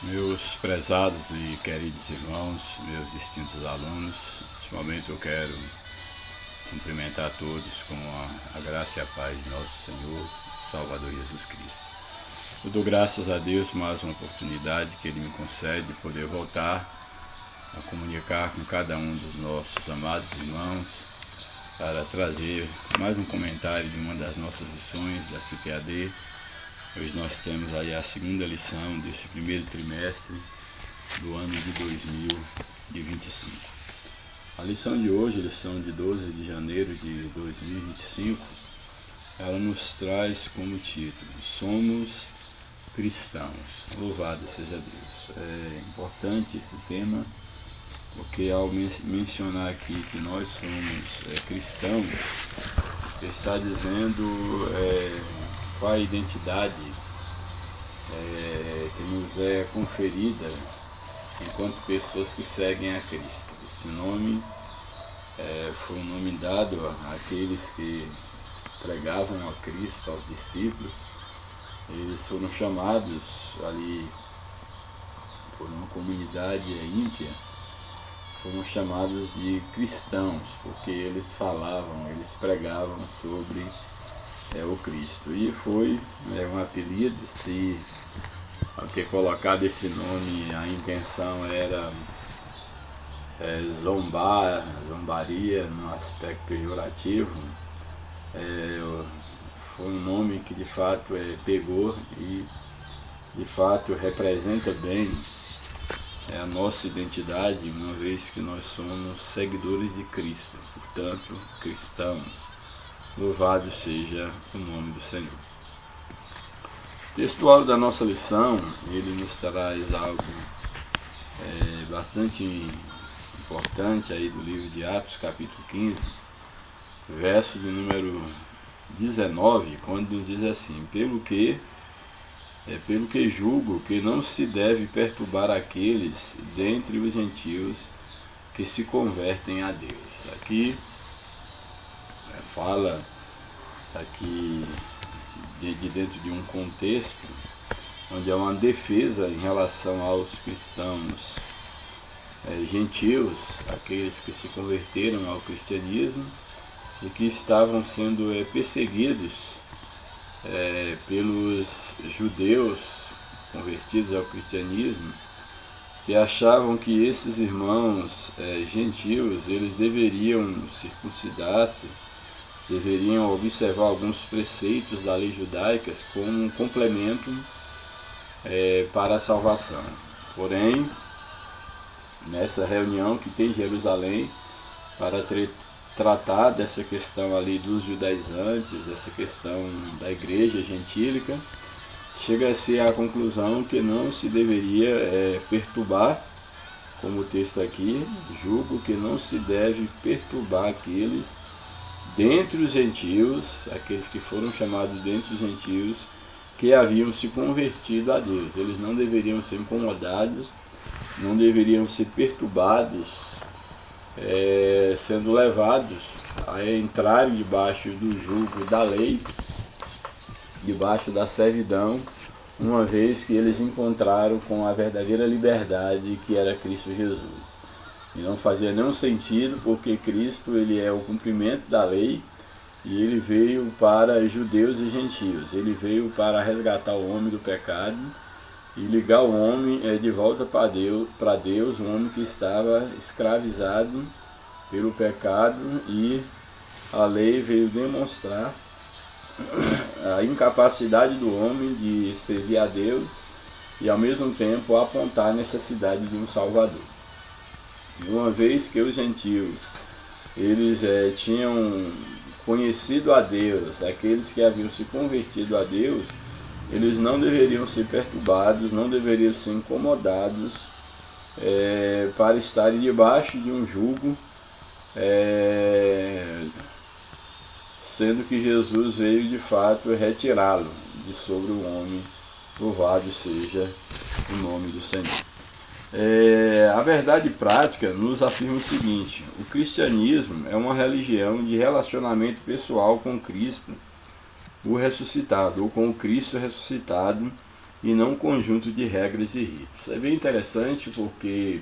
Meus prezados e queridos irmãos, meus distintos alunos, neste momento eu quero cumprimentar a todos com a graça e a paz de nosso Senhor, Salvador Jesus Cristo. Eu dou graças a Deus por mais uma oportunidade que Ele me concede de poder voltar a comunicar com cada um dos nossos amados irmãos para trazer mais um comentário de uma das nossas lições da CPAD. Hoje nós temos aí a segunda lição desse primeiro trimestre do ano de 2025. A lição de hoje, lição de 12 de janeiro de 2025, ela nos traz como título: Somos cristãos. Louvado seja Deus. É importante esse tema, porque ao mencionar aqui que nós somos cristãos, está dizendo qual a identidade que nos é conferida enquanto pessoas que seguem a Cristo. Esse nome foi um nome dado àqueles que pregavam a Cristo, aos discípulos. Eles foram chamados ali por uma comunidade ímpia, foram chamados de cristãos, porque eles falavam, eles pregavam sobre o Cristo. E foi um apelido. Se ao ter colocado esse nome, a intenção era zombaria no aspecto pejorativo, foi um nome que de fato pegou e de fato representa bem a nossa identidade, uma vez que nós somos seguidores de Cristo, portanto cristãos. Louvado seja o nome do Senhor. O textual da nossa lição, ele nos traz algo bastante importante aí do livro de Atos, capítulo 15, verso de número 19, quando diz assim: pelo que julgo que não se deve perturbar aqueles dentre os gentios que se convertem a Deus. Aqui fala aqui de dentro de um contexto onde há uma defesa em relação aos cristãos gentios, aqueles que se converteram ao cristianismo e que estavam sendo perseguidos pelos judeus convertidos ao cristianismo, que achavam que esses irmãos gentios, eles deveriam circuncidar-se, deveriam observar alguns preceitos da lei judaica como um complemento para a salvação. Porém, nessa reunião que tem em Jerusalém para tratar dessa questão ali dos judaizantes, essa questão da igreja gentílica, chega-se à conclusão que não se deveria perturbar, como o texto aqui, julgo que não se deve perturbar aqueles dentre os gentios, aqueles que foram chamados dentre os gentios, que haviam se convertido a Deus. Eles não deveriam ser incomodados, não deveriam ser perturbados, sendo levados a entrarem debaixo do jugo da lei, debaixo da servidão, uma vez que eles encontraram com a verdadeira liberdade que era Cristo Jesus. E não fazia nenhum sentido, porque Cristo ele é o cumprimento da lei, e ele veio para judeus e gentios. Ele veio para resgatar o homem do pecado e ligar o homem de volta para Deus, um homem que estava escravizado pelo pecado, e a lei veio demonstrar a incapacidade do homem de servir a Deus e ao mesmo tempo apontar a necessidade de um Salvador. E uma vez que os gentios eles tinham conhecido a Deus, aqueles que haviam se convertido a Deus, eles não deveriam ser perturbados, não deveriam ser incomodados para estarem debaixo de um jugo, sendo que Jesus veio de fato retirá-lo de sobre o homem. Louvado seja o nome do Senhor. A verdade prática nos afirma o seguinte: o cristianismo é uma religião de relacionamento pessoal com Cristo, o ressuscitado, ou com o Cristo ressuscitado, e não um conjunto de regras e ritos. É bem interessante porque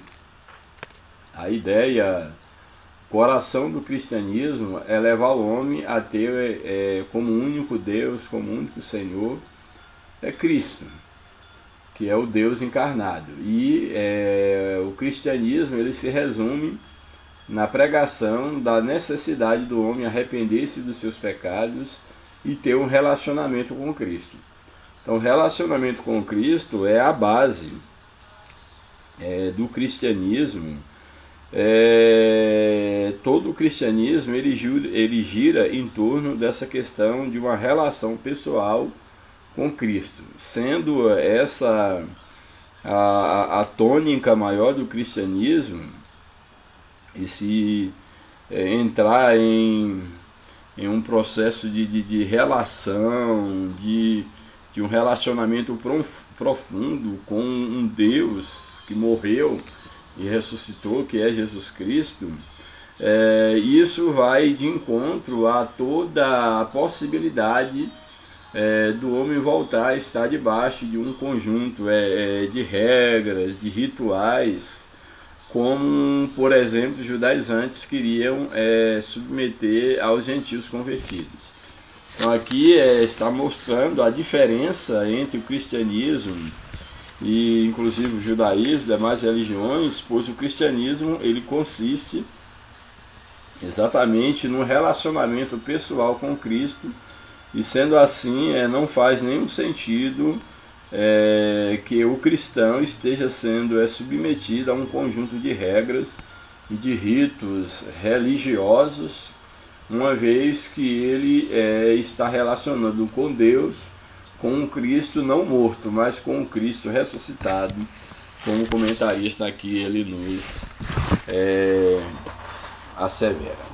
a ideia, o coração do cristianismo é levar o homem a ter como único Deus, como único Senhor, é Cristo, que é o Deus encarnado. E o cristianismo ele se resume na pregação da necessidade do homem arrepender-se dos seus pecados e ter um relacionamento com Cristo. Então, o relacionamento com Cristo é a base do cristianismo. Todo o cristianismo ele gira em torno dessa questão de uma relação pessoal com Cristo, sendo essa a tônica maior do cristianismo. E se entrar em um processo de relação, de um relacionamento profundo com um Deus que morreu e ressuscitou, que é Jesus Cristo, isso vai de encontro a toda a possibilidade do homem voltar a estar debaixo de um conjunto de regras, de rituais, como, por exemplo, os judaizantes queriam submeter aos gentios convertidos. Então aqui está mostrando a diferença entre o cristianismo e inclusive o judaísmo, demais religiões, pois o cristianismo ele consiste exatamente no relacionamento pessoal com Cristo, e sendo assim não faz nenhum sentido que o cristão esteja sendo submetido a um conjunto de regras e de ritos religiosos, uma vez que ele está relacionando com Deus, com o Cristo não morto, mas com o Cristo ressuscitado, como o comentarista aqui ele nos assevera.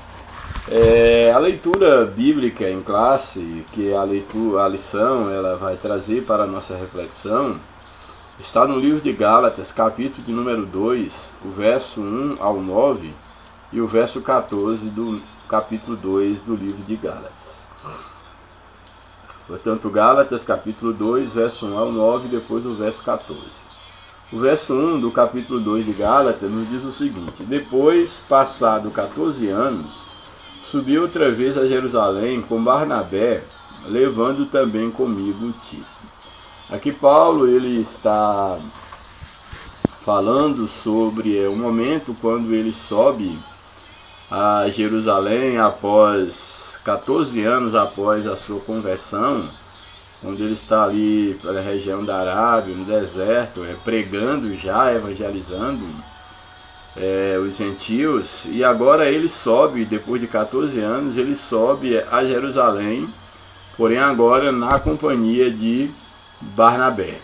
A leitura bíblica em classe, que a lição ela vai trazer para a nossa reflexão, está no livro de Gálatas, capítulo de número 2, o verso 1 ao 9 e o verso 14 do capítulo 2 do livro de Gálatas. Portanto, Gálatas, capítulo 2, verso 1 ao 9 e depois o verso 14. O verso 1 do capítulo 2 de Gálatas nos diz o seguinte: depois, passado 14 anos, subi outra vez a Jerusalém com Barnabé, levando também comigo Tito. Aqui Paulo ele está falando sobre o momento quando ele sobe a Jerusalém após 14 anos após a sua conversão, onde ele está ali pela região da Arábia, no deserto, pregando já, evangelizando os gentios, e agora ele sobe, depois de 14 anos, ele sobe a Jerusalém, porém agora na companhia de Barnabé,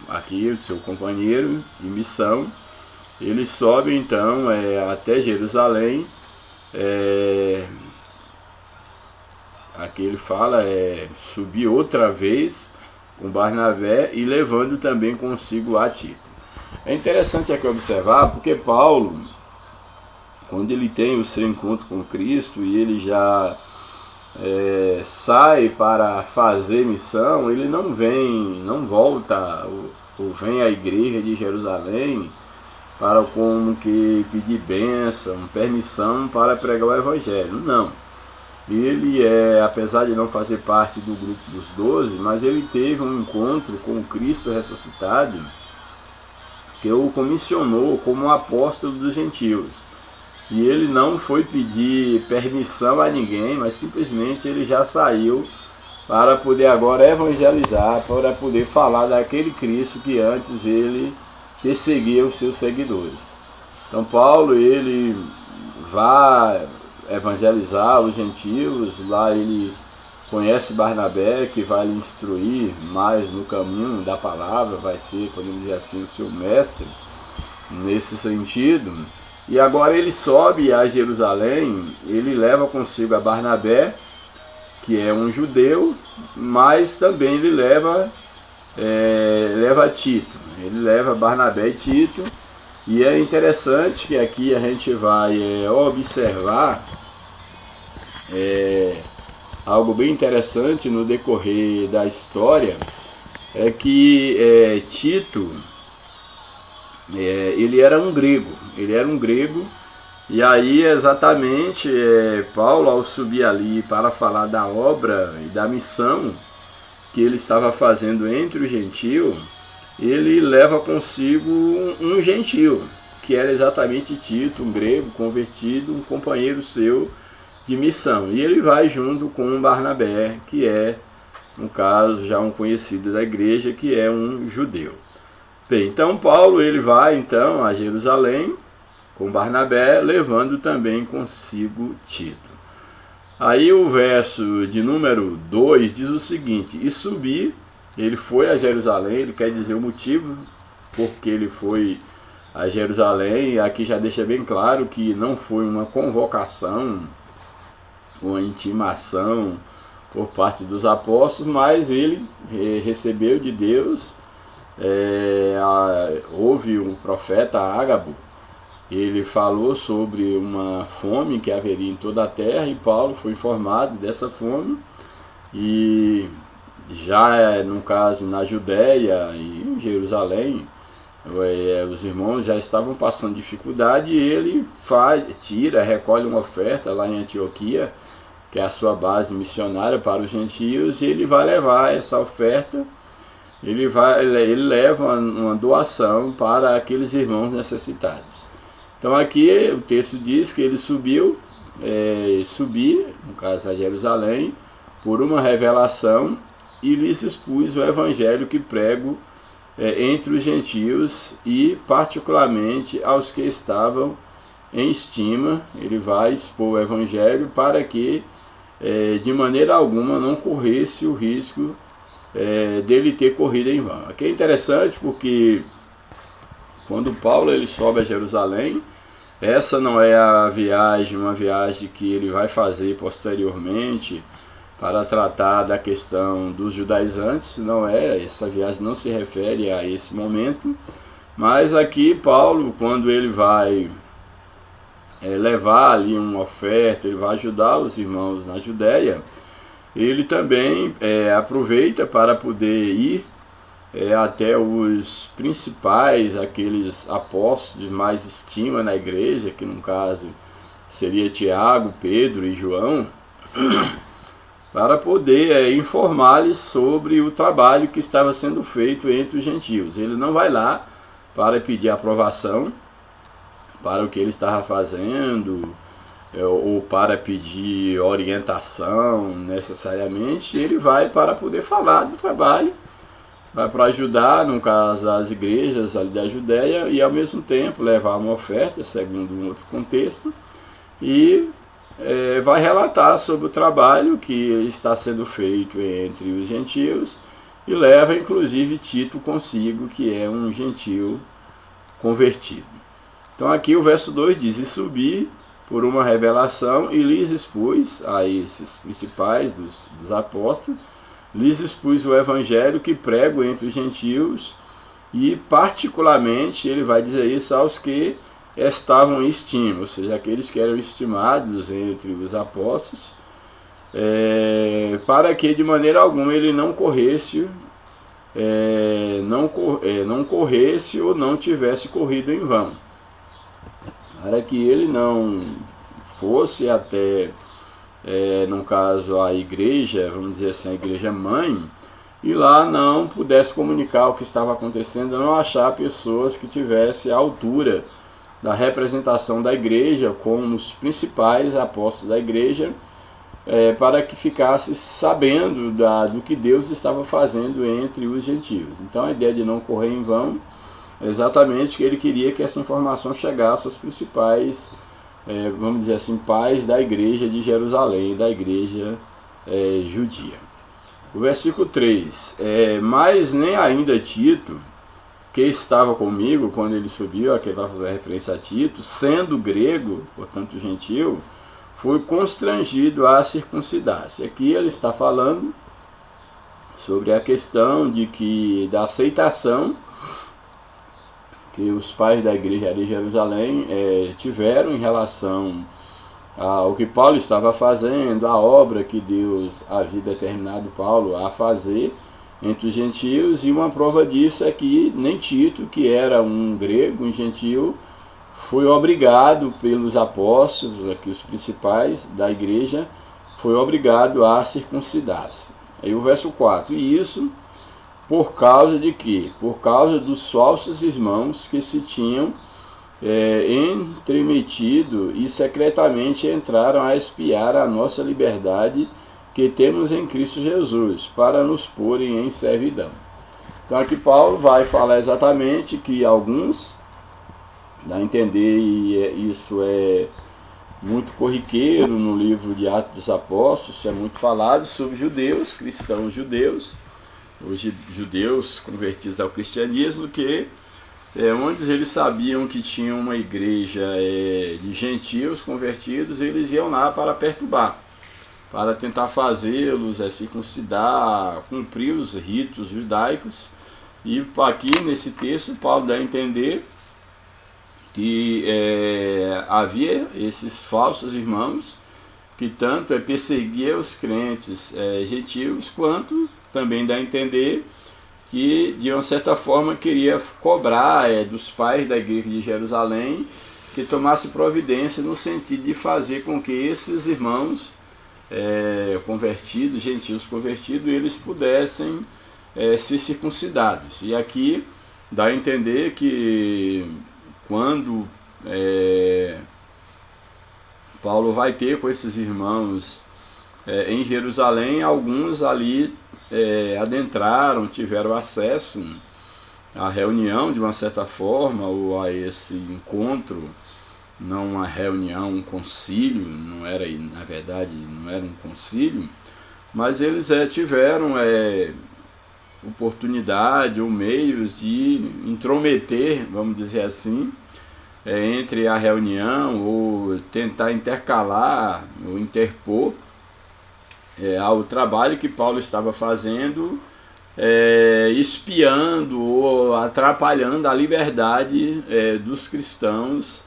aqui o seu companheiro de missão. Ele sobe então até Jerusalém, aqui ele fala, subir outra vez com Barnabé e levando também consigo a Tito. É interessante aqui observar, porque Paulo, quando ele tem o seu encontro com Cristo e ele já sai para fazer missão, ele não volta ou vem à igreja de Jerusalém para como que pedir bênção, permissão para pregar o evangelho. Não. Ele apesar de não fazer parte do grupo dos 12, mas ele teve um encontro com o Cristo ressuscitado, que o comissionou como apóstolo dos gentios. E ele não foi pedir permissão a ninguém, mas simplesmente ele já saiu para poder agora evangelizar, para poder falar daquele Cristo que antes ele perseguia os seus seguidores. Então Paulo ele vai evangelizar os gentios, lá ele conhece Barnabé, que vai lhe instruir mais no caminho da palavra, vai ser, podemos dizer assim, o seu mestre nesse sentido. E agora ele sobe a Jerusalém, ele leva consigo a Barnabé, que é um judeu, mas também ele leva Tito. Ele leva Barnabé e Tito, e é interessante que aqui a gente vai observar algo bem interessante no decorrer da história, é que Tito, ele era um grego, e aí exatamente Paulo, ao subir ali para falar da obra e da missão que ele estava fazendo entre os gentios, ele leva consigo um gentio, que era exatamente Tito, um grego convertido, um companheiro seu de missão. E ele vai junto com Barnabé, que é, no caso, já um conhecido da igreja, que é um judeu. Bem, então Paulo ele vai então a Jerusalém com Barnabé, levando também consigo Tito. Aí o verso de número 2 diz o seguinte: e subir, ele foi a Jerusalém, ele quer dizer o motivo porque ele foi a Jerusalém, e aqui já deixa bem claro que não foi uma convocação, uma intimação por parte dos apóstolos, mas ele recebeu de Deus, houve um profeta Ágabo, ele falou sobre uma fome que haveria em toda a terra, e Paulo foi informado dessa fome, e já no caso na Judéia e em Jerusalém, os irmãos já estavam passando dificuldade, e ele recolhe uma oferta lá em Antioquia, que é a sua base missionária para os gentios, e ele vai levar essa oferta, ele leva uma doação para aqueles irmãos necessitados. Então aqui o texto diz que ele subiu, no caso a Jerusalém, por uma revelação, e lhes expus o evangelho que prego entre os gentios, e particularmente aos que estavam em estima. Ele vai expor o evangelho para que de maneira alguma não corresse o risco dele ter corrido em vão. Aqui é interessante porque quando Paulo ele sobe a Jerusalém, essa não é uma viagem que ele vai fazer posteriormente para tratar da questão dos judaizantes, não é, essa viagem não se refere a esse momento, mas aqui Paulo, quando ele vai levar ali uma oferta, ele vai ajudar os irmãos na Judéia, ele também aproveita para poder ir até os principais, aqueles apóstolos de mais estima na igreja, que no caso seria Tiago, Pedro e João, para poder informar-lhes sobre o trabalho que estava sendo feito entre os gentios. Ele não vai lá para pedir aprovação para o que ele estava fazendo, ou para pedir orientação necessariamente. Ele vai para poder falar do trabalho, vai para ajudar, no caso, as igrejas ali da Judéia, e ao mesmo tempo levar uma oferta, segundo um outro contexto, e vai relatar sobre o trabalho que está sendo feito entre os gentios, e leva inclusive Tito consigo, que é um gentio convertido. Então aqui o verso 2 diz: e subi por uma revelação, e lhes expus a esses principais dos apóstolos, lhes expus o evangelho que prego entre os gentios, e particularmente ele vai dizer isso aos que estavam em estima, ou seja, aqueles que eram estimados entre os apóstolos, para que de maneira alguma ele não corresse, não corresse ou não tivesse corrido em vão, para que ele não fosse até no caso a igreja, vamos dizer assim, a igreja mãe, e lá não pudesse comunicar o que estava acontecendo, não achar pessoas que tivessem a altura da representação da igreja, como os principais apóstolos da igreja, para que ficasse sabendo do que Deus estava fazendo entre os gentios. Então a ideia de não correr em vão é exatamente que ele queria que essa informação chegasse aos principais, vamos dizer assim, pais da igreja de Jerusalém, da igreja judia. O versículo 3, mas nem ainda Tito, que estava comigo quando ele subiu, aquela referência a Tito, sendo grego, portanto gentil, foi constrangido a circuncidar-se. Aqui ele está falando sobre a questão da aceitação que os pais da igreja de Jerusalém tiveram em relação ao que Paulo estava fazendo, a obra que Deus havia determinado Paulo a fazer, entre os gentios, e uma prova disso é que nem Tito, que era um grego, um gentio, foi obrigado pelos apóstolos, aqui os principais da igreja, foi obrigado a circuncidar-se. Aí o verso 4, e isso por causa de quê? Por causa dos falsos irmãos que se tinham entremetido e secretamente entraram a espiar a nossa liberdade que temos em Cristo Jesus, para nos porem em servidão. Então aqui Paulo vai falar exatamente que alguns, dá a entender, e isso é muito corriqueiro no livro de Atos dos Apóstolos, é muito falado sobre judeus, cristãos judeus, os judeus convertidos ao cristianismo, que onde eles sabiam que tinha uma igreja de gentios convertidos, eles iam lá para perturbar, para tentar fazê-los circuncidar, cumprir os ritos judaicos. E aqui nesse texto Paulo dá a entender que havia esses falsos irmãos que tanto perseguiam os crentes gentios, quanto também dá a entender que de uma certa forma queria cobrar dos pais da igreja de Jerusalém que tomasse providência no sentido de fazer com que esses irmãos convertidos, gentios convertidos, eles pudessem ser circuncidados. E aqui dá a entender que quando Paulo vai ter com esses irmãos em Jerusalém, alguns ali adentraram, tiveram acesso à reunião de uma certa forma, ou a esse encontro, não uma reunião, um concílio, não era, na verdade não era um concílio, mas eles tiveram oportunidade ou meios de intrometer, vamos dizer assim, entre a reunião, ou tentar intercalar ou interpor ao trabalho que Paulo estava fazendo, espiando ou atrapalhando a liberdade dos cristãos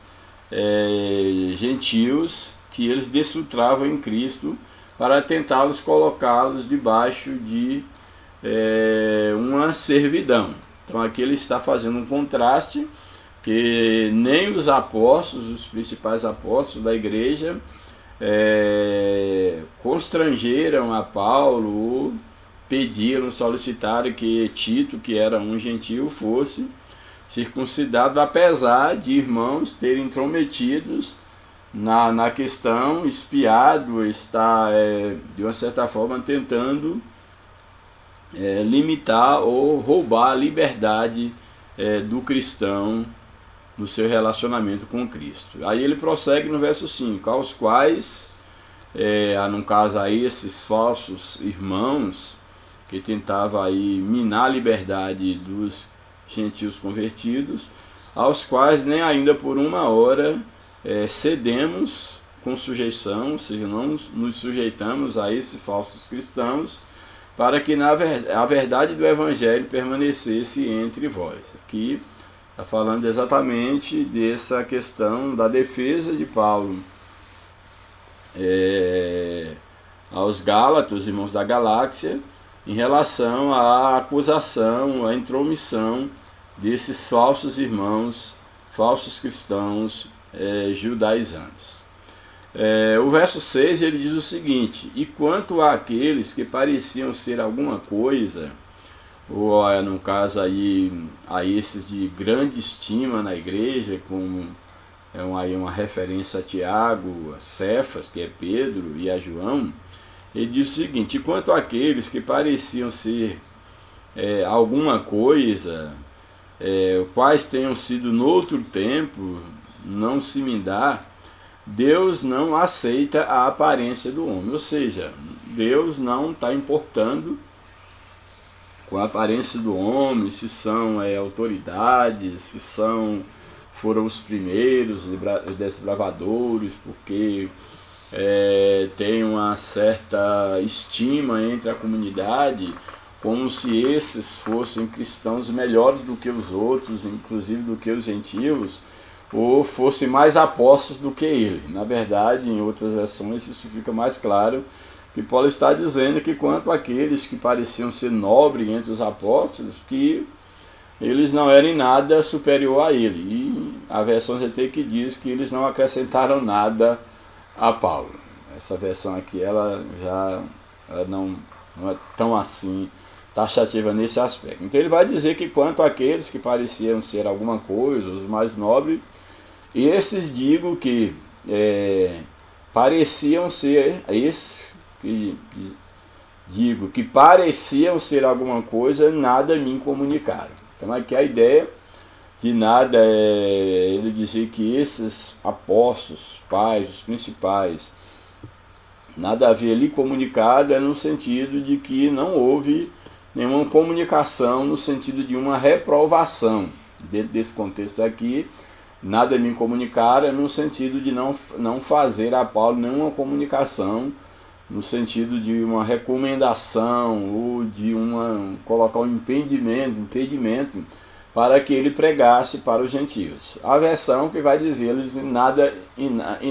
gentios que eles desfrutavam em Cristo, para tentá-los colocá-los debaixo de uma servidão. Então aqui ele está fazendo um contraste que nem os apóstolos, os principais apóstolos da igreja, constrangeram a Paulo, ou pediram, solicitaram que Tito, que era um gentio, fosse circuncidado, apesar de irmãos terem intrometidos na questão, espiado, está de uma certa forma tentando limitar ou roubar a liberdade do cristão no seu relacionamento com Cristo. Aí ele prossegue no verso 5, aos quais, no caso aí, esses falsos irmãos que tentavam aí minar a liberdade dos gentios convertidos, aos quais nem ainda por uma hora cedemos com sujeição, ou seja, não nos sujeitamos a esses falsos cristãos, para que a verdade do Evangelho permanecesse entre vós. Aqui está falando exatamente dessa questão da defesa de Paulo aos Gálatas, irmãos da Galáxia, em relação à acusação, à intromissão desses falsos irmãos, falsos cristãos judaizantes. O verso 6 ele diz o seguinte: e quanto àqueles que pareciam ser alguma coisa, ou no caso aí a esses de grande estima na igreja, como aí uma referência a Tiago, a Cefas, que é Pedro, e a João, ele diz o seguinte: e quanto àqueles que pareciam ser alguma coisa, quais tenham sido noutro tempo, não se me dá, Deus não aceita a aparência do homem. Ou seja, Deus não está importando com a aparência do homem, se são autoridades, se foram os primeiros desbravadores, porque tem uma certa estima entre a comunidade, como se esses fossem cristãos melhores do que os outros, inclusive do que os gentios, ou fossem mais apóstolos do que ele. Na verdade, em outras versões, isso fica mais claro, que Paulo está dizendo que quanto àqueles que pareciam ser nobres entre os apóstolos, que eles não eram em nada superior a ele. E a versão GT que diz que eles não acrescentaram nada a Paulo. Essa versão aqui, ela não é tão assim taxativa nesse aspecto. Então ele vai dizer que quanto àqueles que pareciam ser alguma coisa, os mais nobres, esses digo que pareciam ser, esses que digo que pareciam ser alguma coisa, nada me comunicaram. Então aqui a ideia de nada é ele dizer que esses apóstolos, pais, os principais, nada havia lhe comunicado, é no sentido de que não houve nenhuma comunicação no sentido de uma reprovação. Dentro desse contexto aqui, nada me comunicaram, é no sentido de não fazer a Paulo nenhuma comunicação, no sentido de uma recomendação ou de colocar um impedimento para que ele pregasse para os gentios. A versão que vai dizer, eles em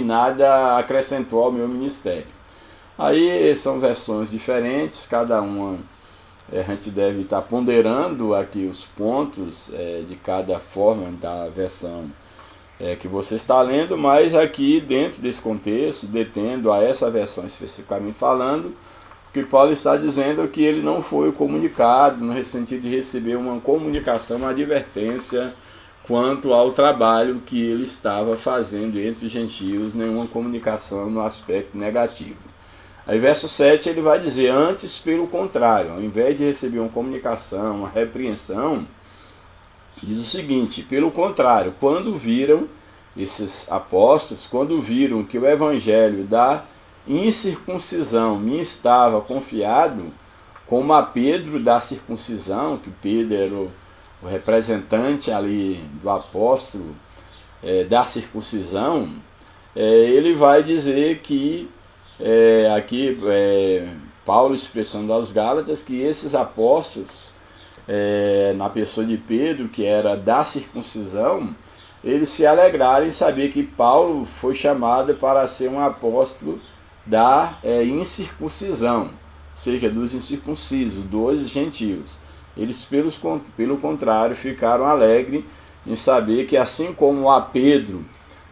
nada acrescentou ao meu ministério. Aí são versões diferentes, cada uma a gente deve estar ponderando aqui os pontos de cada forma da versão que você está lendo, mas aqui dentro desse contexto, detendo a essa versão especificamente falando, o que Paulo está dizendo é que ele não foi comunicado no sentido de receber uma comunicação, uma advertência quanto ao trabalho que ele estava fazendo entre os gentios, nenhuma comunicação no aspecto negativo. Aí verso 7 ele vai dizer, antes pelo contrário, ao invés de receber uma comunicação, uma repreensão, diz o seguinte, pelo contrário, quando viram esses apóstolos, quando viram que o evangelho da incircuncisão me estava confiado, como a Pedro da circuncisão, que Pedro era o representante ali do apóstolo da circuncisão, ele vai dizer que aqui Paulo expressando aos Gálatas que esses apóstolos, na pessoa de Pedro, que era da circuncisão, eles se alegraram em saber que Paulo foi chamado para ser um apóstolo da incircuncisão, ou seja, dos incircuncisos, dos gentios. Eles, pelo contrário, ficaram alegres em saber que assim como a Pedro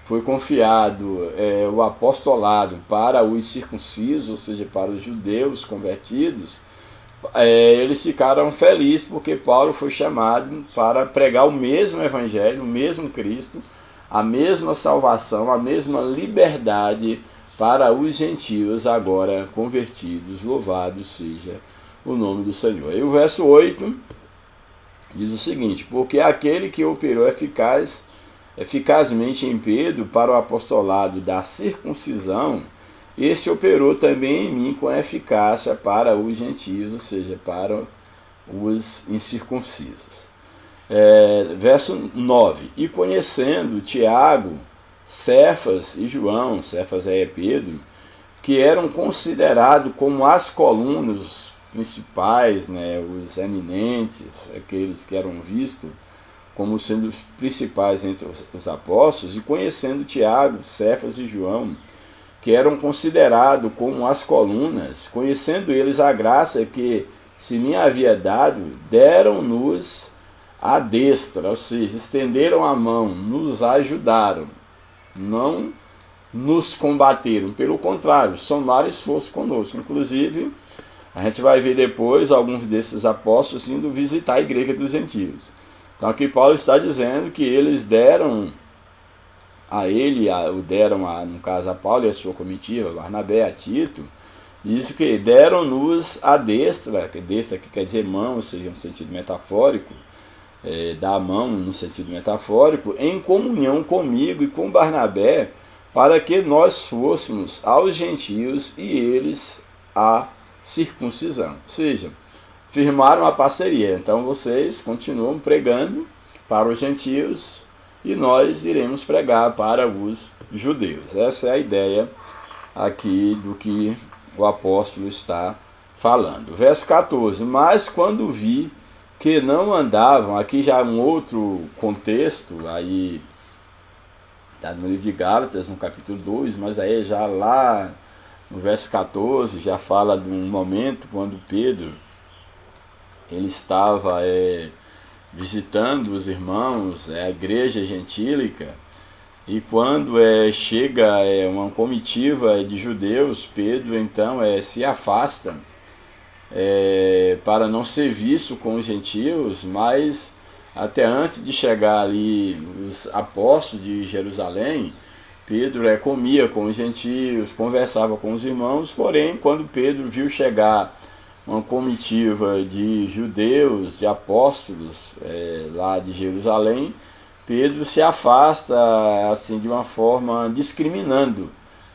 foi confiado o apostolado para os circuncisos, ou seja, para os judeus convertidos, eles ficaram felizes porque Paulo foi chamado para pregar o mesmo evangelho, o mesmo Cristo, a mesma salvação, a mesma liberdade para os gentios agora convertidos. Louvado seja o nome do Senhor. E o verso 8 diz o seguinte, porque aquele que operou eficazmente em Pedro para o apostolado da circuncisão, esse operou também em mim com eficácia para os gentios, ou seja, para os incircuncisos. Verso 9, e conhecendo Tiago, Cefas e João, Cefas é Pedro, que eram considerados como as colunas principais, os eminentes, aqueles que eram vistos como sendo os principais entre os apóstolos, e conhecendo Tiago, Cefas e João, que eram considerados como as colunas, conhecendo eles a graça que se me havia dado, deram-nos a destra, ou seja, estenderam a mão, nos ajudaram, não nos combateram, pelo contrário, somaram esforço conosco. Inclusive, a gente vai ver depois alguns desses apóstolos indo visitar a igreja dos gentios. Então aqui Paulo está dizendo que eles deram a ele, no caso a Paulo e a sua comitiva, Barnabé, a Tito, diz que deram-nos a destra, que destra aqui quer dizer mão, ou seja, no sentido metafórico, da mão no sentido metafórico, em comunhão comigo e com Barnabé, para que nós fôssemos aos gentios e eles a circuncisão. Ou seja, firmaram a parceria. Então vocês continuam pregando para os gentios e nós iremos pregar para os judeus. Essa é a ideia aqui do que o apóstolo está falando. Verso 14, mas quando vi que não andavam, aqui já um outro contexto, aí está no livro de Gálatas, no capítulo 2, mas aí já lá no verso 14 já fala de um momento quando Pedro ele estava visitando os irmãos, a igreja gentílica, e quando chega uma comitiva de judeus, Pedro então se afasta para não ser visto com os gentios, mas até antes de chegar ali os apóstolos de Jerusalém, Pedro comia com os gentios, conversava com os irmãos, porém quando Pedro viu chegar uma comitiva de judeus, de apóstolos lá de Jerusalém, Pedro se afasta assim de uma forma discriminando,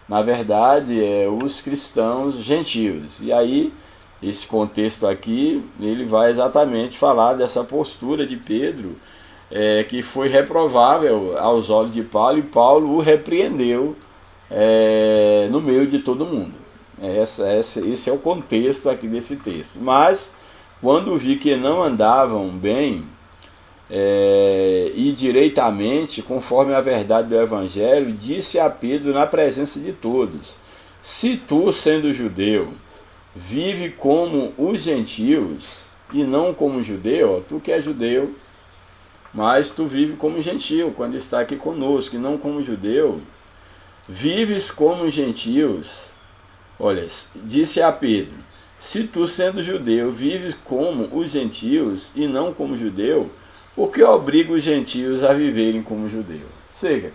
na verdade, os cristãos gentios. E aí, esse contexto aqui, ele vai exatamente falar dessa postura de Pedro, que foi reprovável aos olhos de Paulo, e Paulo o repreendeu no meio de todo mundo. Esse é o contexto aqui desse texto. Mas, quando vi que não andavam bem e direitamente, conforme a verdade do Evangelho, disse a Pedro na presença de todos: se tu, sendo judeu, vive como os gentios e não como judeu, tu que é judeu, mas tu vive como gentio quando está aqui conosco, e não como judeu, vives como gentios. Olha, disse a Pedro: se tu, sendo judeu, vives como os gentios e não como judeu, por que obriga os gentios a viverem como judeu? Seja,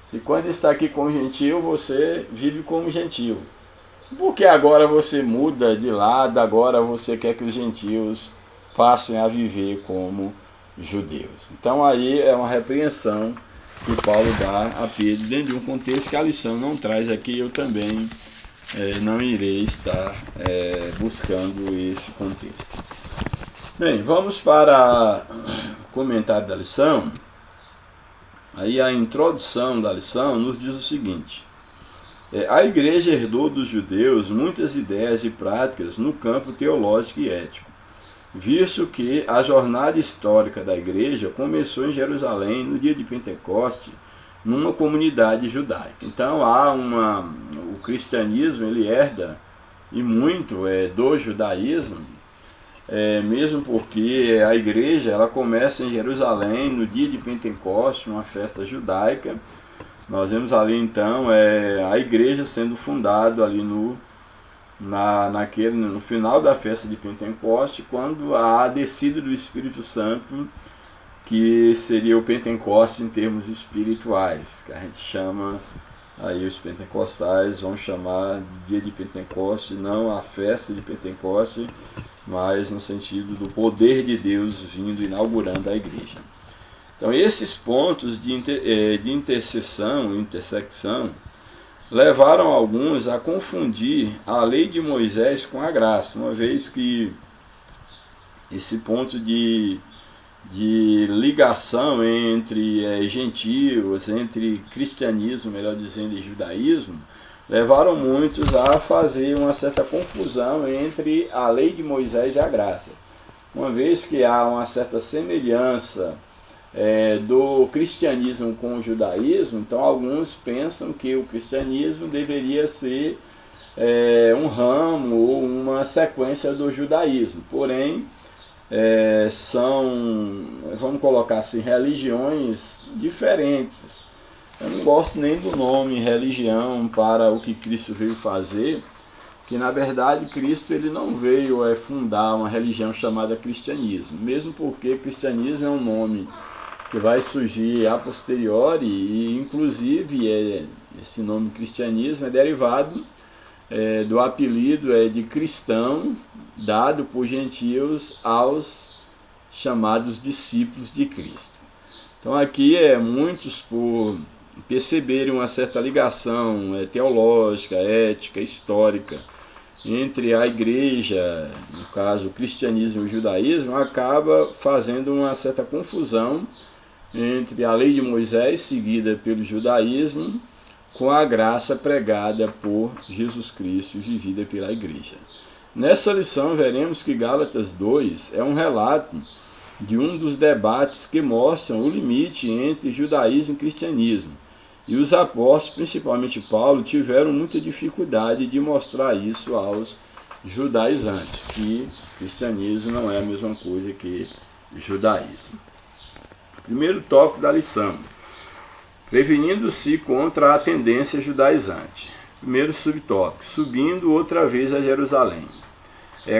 se quando está aqui como gentio, você vive como gentio, por que agora você muda de lado, agora você quer que os gentios passem a viver como judeus? Então aí é uma repreensão que Paulo dá a Pedro dentro de um contexto que a lição não traz aqui. Eu também não irei estar buscando esse contexto. Bem, vamos para o comentário da lição. Aí a introdução da lição nos diz o seguinte: a igreja herdou dos judeus muitas ideias e práticas no campo teológico e ético, visto que a jornada histórica da igreja começou em Jerusalém no dia de Pentecoste, numa comunidade judaica. Então o cristianismo ele herda e muito do judaísmo, mesmo porque a igreja ela começa em Jerusalém no dia de Pentecoste, uma festa judaica. Nós vemos ali então a igreja sendo fundada ali no final da festa de Pentecoste, quando a descida do Espírito Santo, que seria o Pentecoste em termos espirituais, que a gente chama, aí os pentecostais vão chamar de dia de Pentecoste, não a festa de Pentecoste, mas no sentido do poder de Deus vindo, inaugurando a igreja. Então esses pontos de intersecção, levaram alguns a confundir a lei de Moisés com a graça, uma vez que esse ponto de ligação entre gentios, entre cristianismo, melhor dizendo, e judaísmo, levaram muitos a fazer uma certa confusão entre a lei de Moisés e a graça. Uma vez que há uma certa semelhança do cristianismo com o judaísmo, então alguns pensam que o cristianismo deveria ser um ramo ou uma sequência do judaísmo. Porém, são, vamos colocar assim, religiões diferentes. Eu não gosto nem do nome religião para o que Cristo veio fazer, que na verdade Cristo ele não veio fundar uma religião chamada cristianismo, mesmo porque cristianismo é um nome que vai surgir a posteriori, e inclusive esse nome cristianismo é derivado do apelido de cristão dado por gentios aos chamados discípulos de Cristo. Então aqui muitos, por perceberem uma certa ligação teológica, ética, histórica entre a igreja, no caso o cristianismo e o judaísmo, acaba fazendo uma certa confusão entre a lei de Moisés, seguida pelo judaísmo, com a graça pregada por Jesus Cristo e vivida pela igreja. Nessa lição veremos que Gálatas 2 é um relato de um dos debates que mostram o limite entre judaísmo e cristianismo, E os apóstolos, principalmente Paulo, tiveram muita dificuldade de mostrar isso aos judaizantes, que cristianismo não é a mesma coisa que judaísmo. Primeiro tópico da lição: prevenindo-se contra a tendência judaizante. Primeiro subtópico: subindo outra vez a Jerusalém.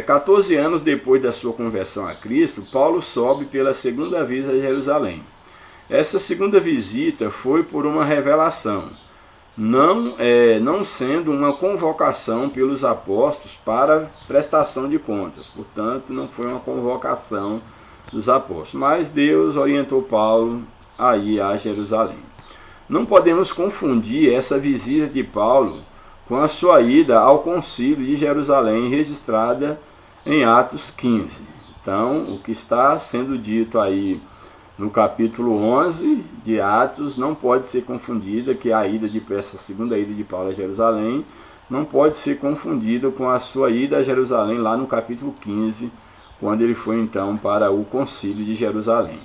14 anos depois da sua conversão a Cristo, Paulo sobe pela segunda vez a Jerusalém. Essa segunda visita foi por uma revelação, não sendo uma convocação pelos apóstolos para prestação de contas. Portanto, não foi uma convocação dos apóstolos, mas Deus orientou Paulo a ir a Jerusalém. Não podemos confundir essa visita de Paulo com a sua ida ao concílio de Jerusalém, registrada em Atos 15. Então, o que está sendo dito aí no capítulo 11 de Atos não pode ser confundida, que essa segunda ida de Paulo a Jerusalém não pode ser confundida com a sua ida a Jerusalém lá no capítulo 15, quando ele foi então para o concílio de Jerusalém.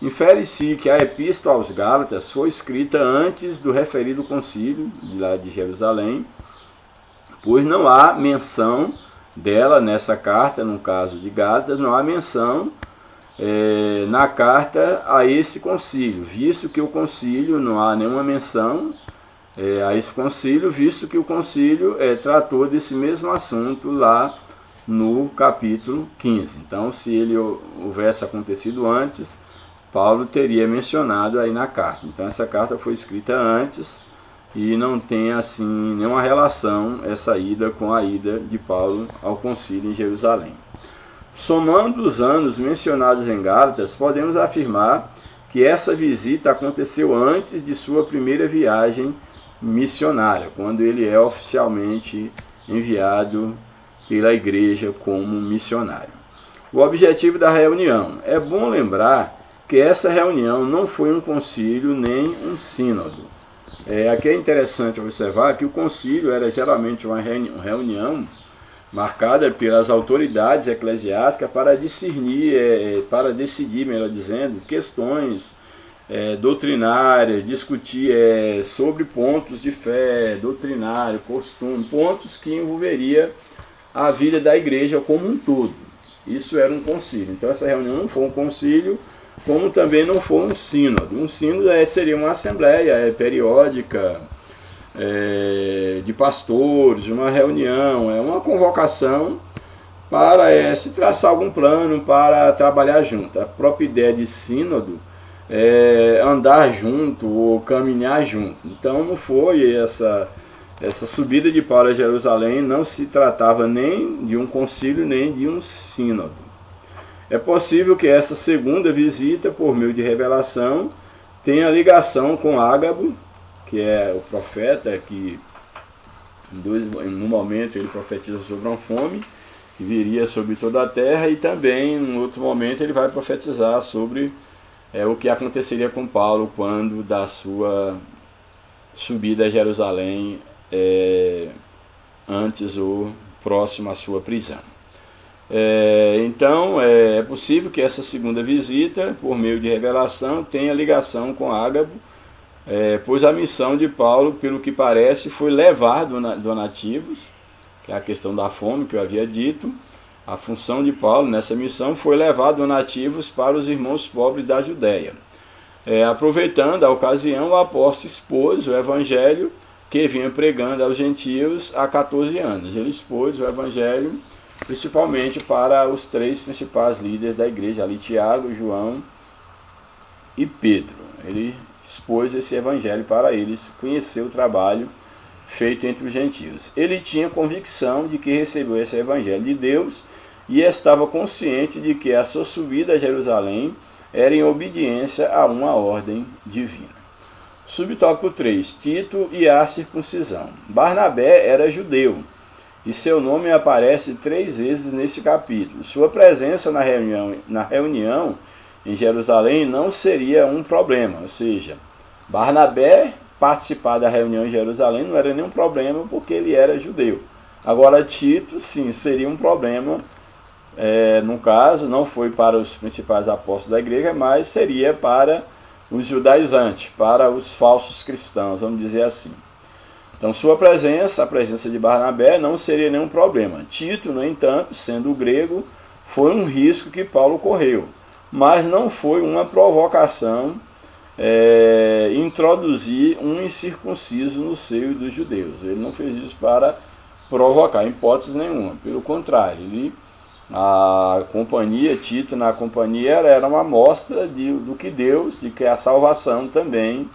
Infere-se que a epístola aos Gálatas foi escrita antes do referido concílio lá de Jerusalém, pois não há menção dela nessa carta. No caso de Gálatas, não há menção na carta a esse concílio, visto que o concílio, não há nenhuma menção a esse concílio, visto que o concílio tratou desse mesmo assunto lá no capítulo 15. Então, se ele houvesse acontecido antes, Paulo teria mencionado aí na carta. Então, essa carta foi escrita antes e não tem assim nenhuma relação essa ida com a ida de Paulo ao concílio em Jerusalém. Somando os anos mencionados em Gálatas, podemos afirmar que essa visita aconteceu antes de sua primeira viagem missionária, quando ele é oficialmente enviado pela igreja como missionário. O objetivo da reunião: é bom lembrar que essa reunião não foi um concílio nem um sínodo. Aqui é interessante observar que o concílio era geralmente uma reunião marcada pelas autoridades eclesiásticas para discernir, para decidir, melhor dizendo, questões doutrinárias, discutir sobre pontos de fé, doutrinário, costume, pontos que envolveria a vida da igreja como um todo. Isso era um concílio. Então essa reunião não foi um concílio, como também não foi um sínodo. Um sínodo seria uma assembleia periódica de pastores, uma reunião, uma convocação para se traçar algum plano para trabalhar junto. A própria ideia de sínodo é andar junto ou caminhar junto. Então não foi essa subida de Paulo a Jerusalém, não se tratava nem de um concílio nem de um sínodo. É possível que essa segunda visita, por meio de revelação, tenha ligação com Ágabo, que é o profeta que em um momento ele profetiza sobre uma fome que viria sobre toda a terra, e também em outro momento ele vai profetizar sobre o que aconteceria com Paulo quando da sua subida a Jerusalém, antes ou próximo à sua prisão. Então é possível que essa segunda visita, por meio de revelação, tenha ligação com Ágabo, pois a missão de Paulo, pelo que parece, foi levar donativos, que é a questão da fome que eu havia dito. A função de Paulo nessa missão foi levar donativos para os irmãos pobres da Judéia. Aproveitando a ocasião, o apóstolo expôs o evangelho que vinha pregando aos gentios há 14 anos. Ele expôs o evangelho principalmente para os 3 principais líderes da igreja, ali Tiago, João e Pedro. Ele expôs esse evangelho para eles conhecer o trabalho feito entre os gentios. Ele tinha convicção de que recebeu esse evangelho de Deus e estava consciente de que a sua subida a Jerusalém era em obediência a uma ordem divina. Subtópico 3. Tito e a circuncisão. Barnabé era judeu e seu nome aparece 3 vezes neste capítulo. Sua presença na reunião em Jerusalém não seria um problema, ou seja, Barnabé participar da reunião em Jerusalém não era nenhum problema porque ele era judeu. Agora Tito, sim, seria um problema, no caso, não foi para os principais apóstolos da igreja, mas seria para os judaizantes, para os falsos cristãos, vamos dizer assim. Então sua presença, a presença de Barnabé, não seria nenhum problema. Tito, no entanto, sendo grego, foi um risco que Paulo correu, mas não foi uma provocação introduzir um incircunciso no seio dos judeus. Ele não fez isso para provocar, em hipótese nenhuma. Pelo contrário, a companhia, Tito na companhia, era uma amostra do que Deus, de que a salvação também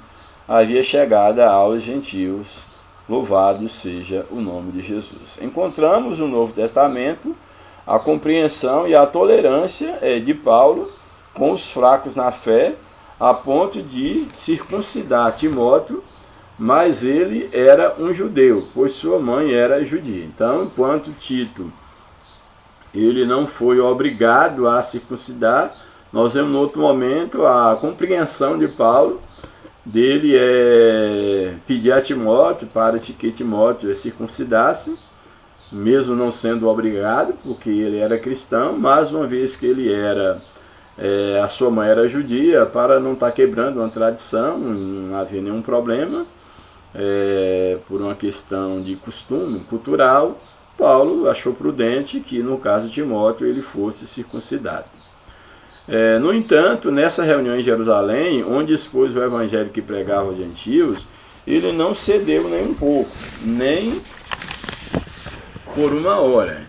havia chegado aos gentios. Louvado seja o nome de Jesus. Encontramos no Novo Testamento a compreensão e a tolerância de Paulo com os fracos na fé, a ponto de circuncidar Timóteo, mas ele era um judeu, pois sua mãe era judia. Então, enquanto Tito ele não foi obrigado a circuncidar, nós vemos no outro momento a compreensão de Paulo, dele pedir a Timóteo para que Timóteo circuncidasse, mesmo não sendo obrigado, porque ele era cristão, mas uma vez que ele a sua mãe era judia, para não estar quebrando uma tradição, não havia nenhum problema, por uma questão de costume cultural, Paulo achou prudente que, no caso de Timóteo, ele fosse circuncidado. No entanto, nessa reunião em Jerusalém, onde expôs o evangelho que pregava aos gentios, ele não cedeu nem um pouco, nem por uma hora,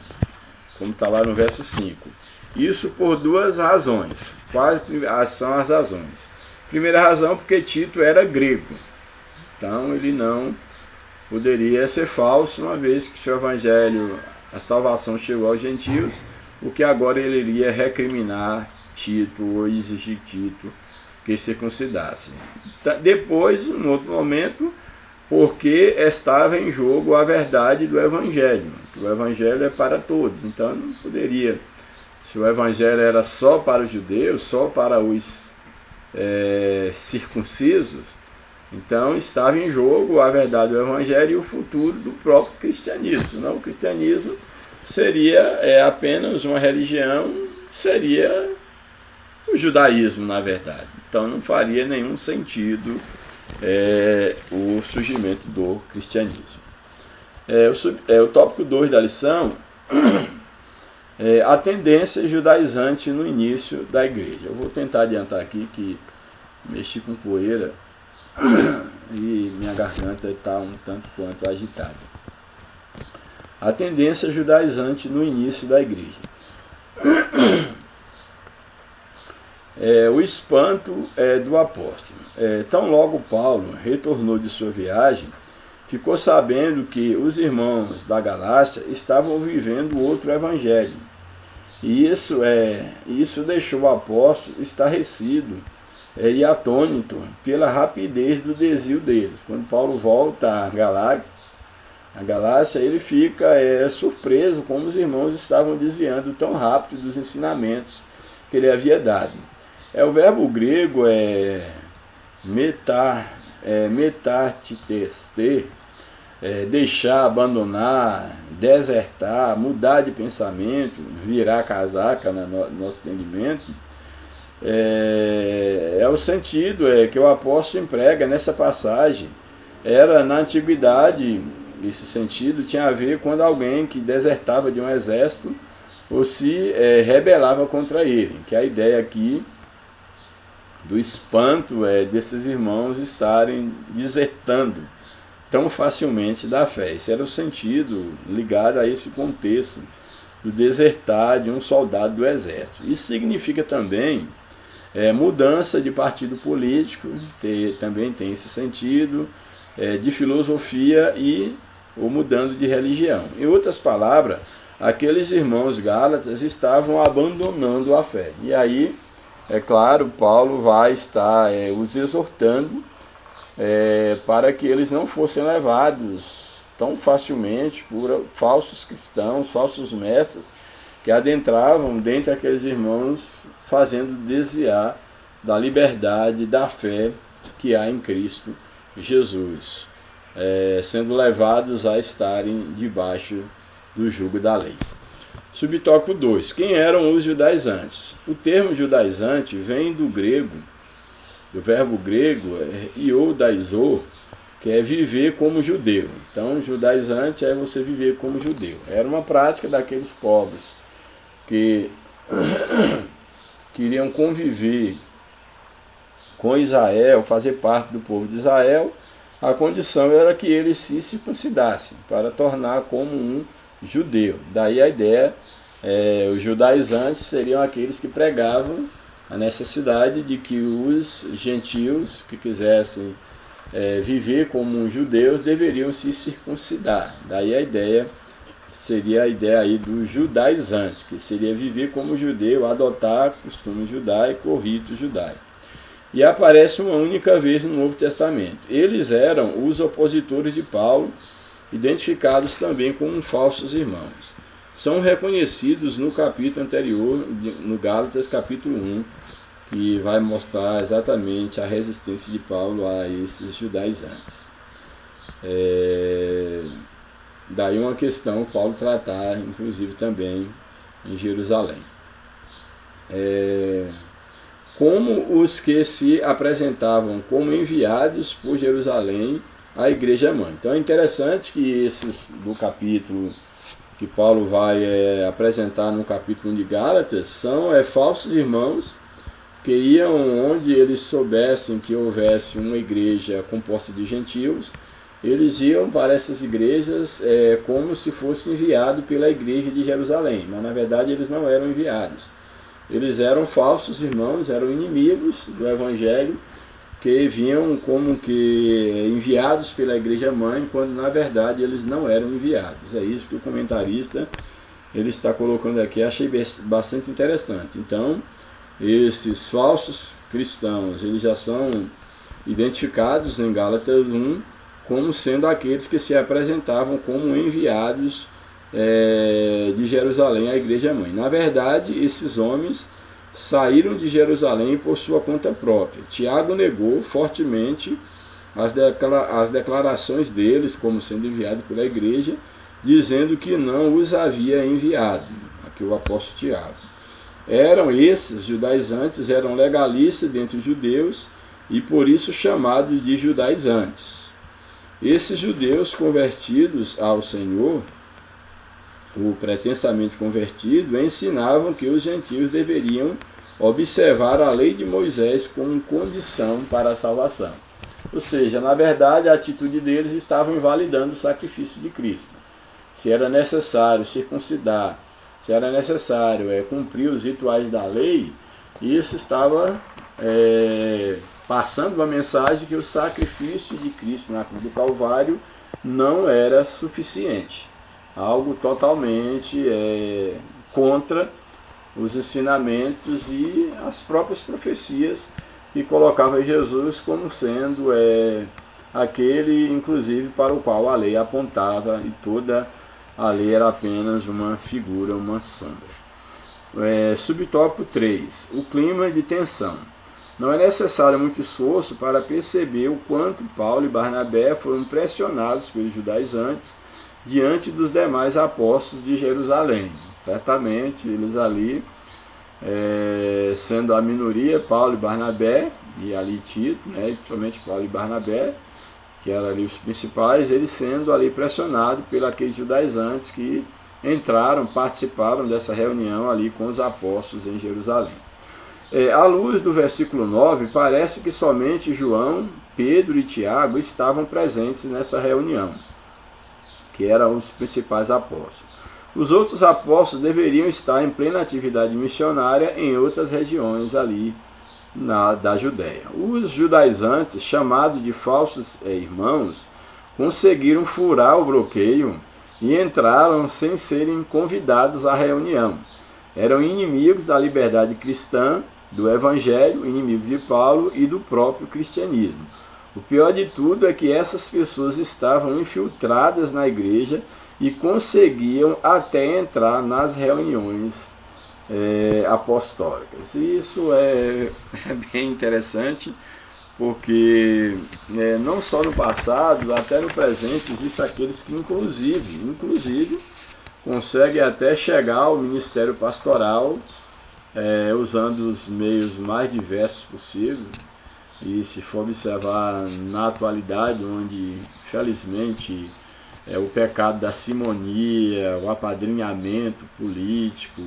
como está lá no verso 5. Isso por duas razões. Quais são as razões? Primeira razão, porque Tito era grego, então ele não poderia ser falso, uma vez que seu evangelho, a salvação chegou aos gentios, o que agora ele iria recriminar Tito ou exigir Tito que circuncidasse. Depois, em outro momento, porque estava em jogo a verdade do evangelho, que o evangelho é para todos, então não poderia, se o evangelho era só para os judeus, só para os circuncisos, então estava em jogo a verdade do evangelho e o futuro do próprio cristianismo. Senão o cristianismo seria apenas uma religião, seria o judaísmo, na verdade. Então não faria nenhum sentido o surgimento do cristianismo. O tópico 2 da lição a tendência judaizante no início da igreja. Eu vou tentar adiantar aqui que mexi com poeira e minha garganta está um tanto quanto agitada. A tendência judaizante no início da igreja. O espanto do apóstolo. Tão logo Paulo retornou de sua viagem, ficou sabendo que os irmãos da Galácia estavam vivendo outro evangelho. E isso deixou o apóstolo estarrecido e atônito pela rapidez do desvio deles. Quando Paulo volta a Galácia, ele fica surpreso como os irmãos estavam desviando tão rápido dos ensinamentos que ele havia dado. O verbo grego metatiteste, deixar, abandonar, desertar, mudar de pensamento, virar casaca no nosso entendimento. O sentido que o apóstolo emprega nessa passagem. Era na antiguidade, esse sentido tinha a ver quando alguém que desertava de um exército ou se rebelava contra ele, que a ideia aqui do espanto desses irmãos estarem desertando tão facilmente da fé. Esse era o sentido ligado a esse contexto do desertar de um soldado do exército. Isso significa também mudança de partido político, também tem esse sentido, de filosofia ou mudando de religião. Em outras palavras, aqueles irmãos gálatas estavam abandonando a fé. E aí, claro, Paulo vai estar os exortando para que eles não fossem levados tão facilmente por falsos cristãos, falsos mestres, que adentravam dentre aqueles irmãos, fazendo desviar da liberdade, da fé que há em Cristo Jesus, sendo levados a estarem debaixo do jugo da lei. Subtópico 2. Quem eram os judaizantes? O termo judaizante vem do grego O verbo grego é iodaizo, que é viver como judeu. Então, judaizante é você viver como judeu. Era uma prática daqueles povos que queriam conviver com Israel, fazer parte do povo de Israel. A condição era que eles se circuncidassem para tornar como um judeu. Daí a ideia, os judaizantes seriam aqueles que pregavam a necessidade de que os gentios que quisessem viver como judeus deveriam se circuncidar. Daí a ideia seria a ideia aí do judaizante, que seria viver como judeu, adotar costume judaico ou rito judaico. E aparece uma única vez no Novo Testamento. Eles eram os opositores de Paulo, identificados também como falsos irmãos. São reconhecidos no capítulo anterior, no Gálatas capítulo 1, que vai mostrar exatamente a resistência de Paulo a esses judaizantes. Daí uma questão Paulo tratar, inclusive também em Jerusalém. Como os que se apresentavam como enviados por Jerusalém à igreja mãe. Então é interessante que esses do capítulo que Paulo vai apresentar no capítulo 1 de Gálatas são falsos irmãos que iam onde eles soubessem que houvesse uma igreja composta de gentios. Eles iam para essas igrejas como se fossem enviados pela igreja de Jerusalém, mas na verdade eles não eram enviados. Eles eram falsos irmãos, eram inimigos do Evangelho, que vinham como que enviados pela igreja mãe, quando na verdade eles não eram enviados. É isso que o comentarista ele está colocando aqui, achei bastante interessante. Então, esses falsos cristãos, eles já são identificados em Gálatas 1 como sendo aqueles que se apresentavam como enviados de Jerusalém à igreja mãe. Na verdade, esses homens saíram de Jerusalém por sua conta própria. Tiago negou fortemente as declarações deles como sendo enviados pela igreja, dizendo que não os havia enviado. Aqui o apóstolo Tiago. Esses judaizantes eram legalistas dentre os judeus e por isso chamados de judaizantes. Esses judeus convertidos ao Senhor, o pretensamente convertido, ensinavam que os gentios deveriam observar a lei de Moisés como condição para a salvação. Ou seja, na verdade, a atitude deles estava invalidando o sacrifício de Cristo. Se era necessário circuncidar, se era necessário cumprir os rituais da lei, isso estava passando uma mensagem que o sacrifício de Cristo na cruz do Calvário não era suficiente. Algo totalmente contra os ensinamentos e as próprias profecias que colocavam Jesus como sendo aquele, inclusive, para o qual a lei apontava, e toda a lei era apenas uma figura, uma sombra. Subtópico 3. O clima de tensão. Não é necessário muito esforço para perceber o quanto Paulo e Barnabé foram pressionados pelos judaizantes diante dos demais apóstolos de Jerusalém. Certamente eles ali, sendo a minoria, Paulo e Barnabé, e ali Tito, principalmente Paulo e Barnabé, que eram ali os principais, eles sendo ali pressionados pelos aqueles judaizantes que entraram, participaram dessa reunião ali com os apóstolos em Jerusalém. À luz do versículo 9, parece que somente João, Pedro e Tiago estavam presentes nessa reunião, que eram os principais apóstolos. Os outros apóstolos deveriam estar em plena atividade missionária em outras regiões ali da Judéia. Os judaizantes, chamados de falsos irmãos, conseguiram furar o bloqueio e entraram sem serem convidados à reunião. Eram inimigos da liberdade cristã, do Evangelho, inimigos de Paulo e do próprio cristianismo. O pior de tudo é que essas pessoas estavam infiltradas na igreja e conseguiam até entrar nas reuniões apostólicas. E isso é bem interessante, porque não só no passado, até no presente, existem aqueles que inclusive conseguem até chegar ao ministério pastoral usando os meios mais diversos possíveis, E se for observar na atualidade, onde felizmente o pecado da simonia, o apadrinhamento político,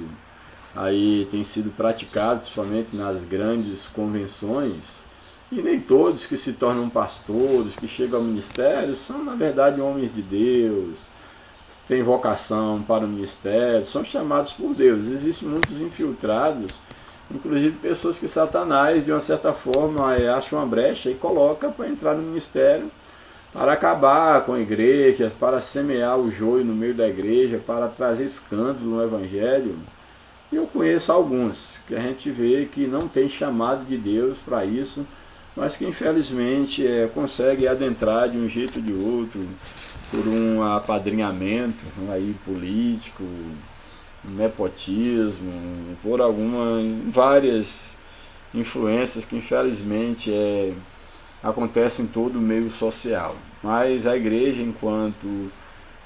aí tem sido praticado, principalmente nas grandes convenções, e nem todos que se tornam pastores, que chegam ao ministério, são na verdade homens de Deus, têm vocação para o ministério, são chamados por Deus. Existem muitos infiltrados, inclusive pessoas que Satanás, de uma certa forma, acha uma brecha e coloca para entrar no ministério, para acabar com a igreja, para semear o joio no meio da igreja, para trazer escândalo no evangelho. E eu conheço alguns que a gente vê que não tem chamado de Deus para isso, mas que infelizmente consegue adentrar de um jeito ou de outro, por um apadrinhamento aí político, um nepotismo, por várias influências que infelizmente acontecem em todo o meio social. Mas a igreja, enquanto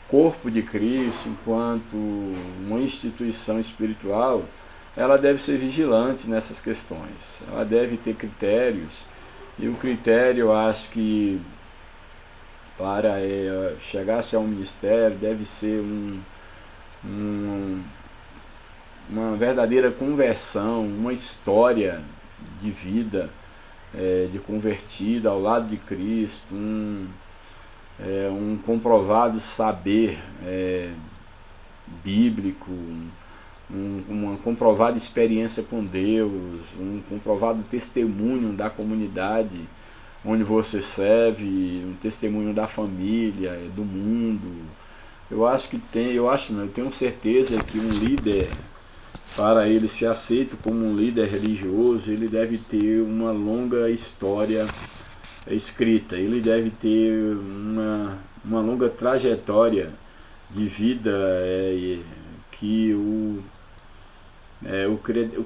corpo de Cristo, enquanto uma instituição espiritual, ela deve ser vigilante nessas questões. Ela deve ter critérios, e o critério, eu acho que para chegar-se ao ministério deve ser uma verdadeira conversão, uma história de vida de convertido ao lado de Cristo, um comprovado saber bíblico, uma comprovada experiência com Deus, um comprovado testemunho da comunidade onde você serve, um testemunho da família, do mundo. Eu tenho certeza que um líder, para ele ser aceito como um líder religioso, ele deve ter uma longa história escrita, ele deve ter uma longa trajetória de vida que o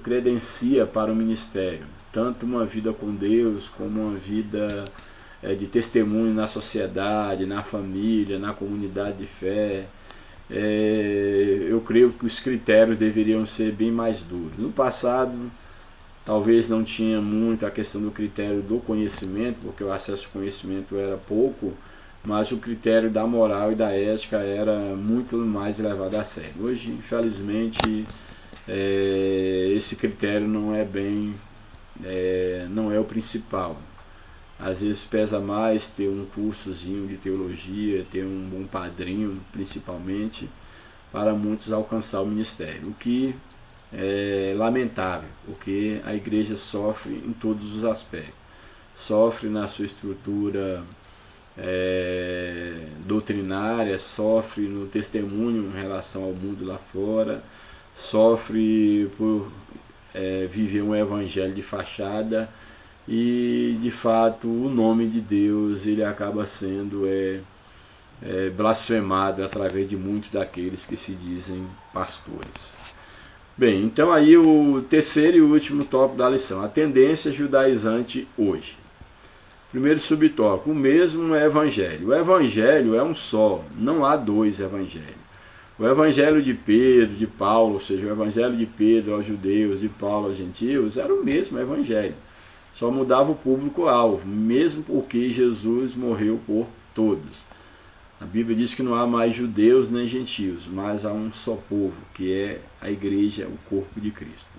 credencia para o ministério, tanto uma vida com Deus como uma vida de testemunho na sociedade, na família, na comunidade de fé. Eu creio que os critérios deveriam ser bem mais duros. No passado, talvez não tinha muito a questão do critério do conhecimento, porque o acesso ao conhecimento era pouco, mas o critério da moral e da ética era muito mais levado a sério. Hoje, infelizmente, esse critério não é o principal. Às vezes pesa mais ter um cursozinho de teologia, ter um bom padrinho, principalmente, para muitos alcançar o ministério. O que é lamentável, porque a igreja sofre em todos os aspectos. Sofre na sua estrutura doutrinária, sofre no testemunho em relação ao mundo lá fora, sofre por viver um evangelho de fachada, e de fato o nome de Deus ele acaba sendo blasfemado através de muitos daqueles que se dizem pastores. Bem, então aí o terceiro e último tópico da lição, a tendência judaizante hoje. Primeiro subtópico, o mesmo evangelho. O evangelho é um só, não há dois evangelhos. O evangelho de Pedro, de Paulo, ou seja, o evangelho de Pedro aos judeus, de Paulo aos gentios, era o mesmo evangelho. Só mudava o público-alvo, mesmo porque Jesus morreu por todos. A Bíblia diz que não há mais judeus nem gentios, mas há um só povo, que é a igreja, o corpo de Cristo.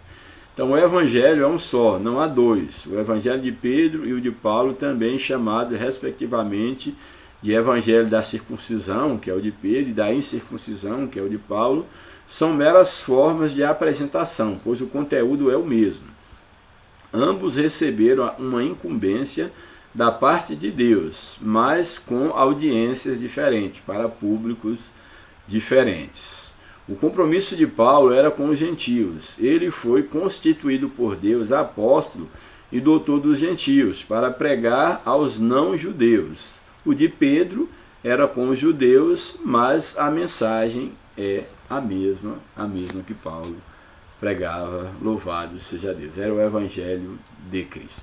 Então o evangelho é um só, não há dois. O evangelho de Pedro e o de Paulo, também chamado respectivamente de evangelho da circuncisão, que é o de Pedro, e da incircuncisão, que é o de Paulo, são meras formas de apresentação, pois o conteúdo é o mesmo. Ambos receberam uma incumbência da parte de Deus, mas com audiências diferentes, para públicos diferentes. O compromisso de Paulo era com os gentios. Ele foi constituído por Deus apóstolo e doutor dos gentios, para pregar aos não-judeus. O de Pedro era com os judeus, mas a mensagem é a mesma que Paulo pregava, louvado seja Deus. Era o evangelho de Cristo.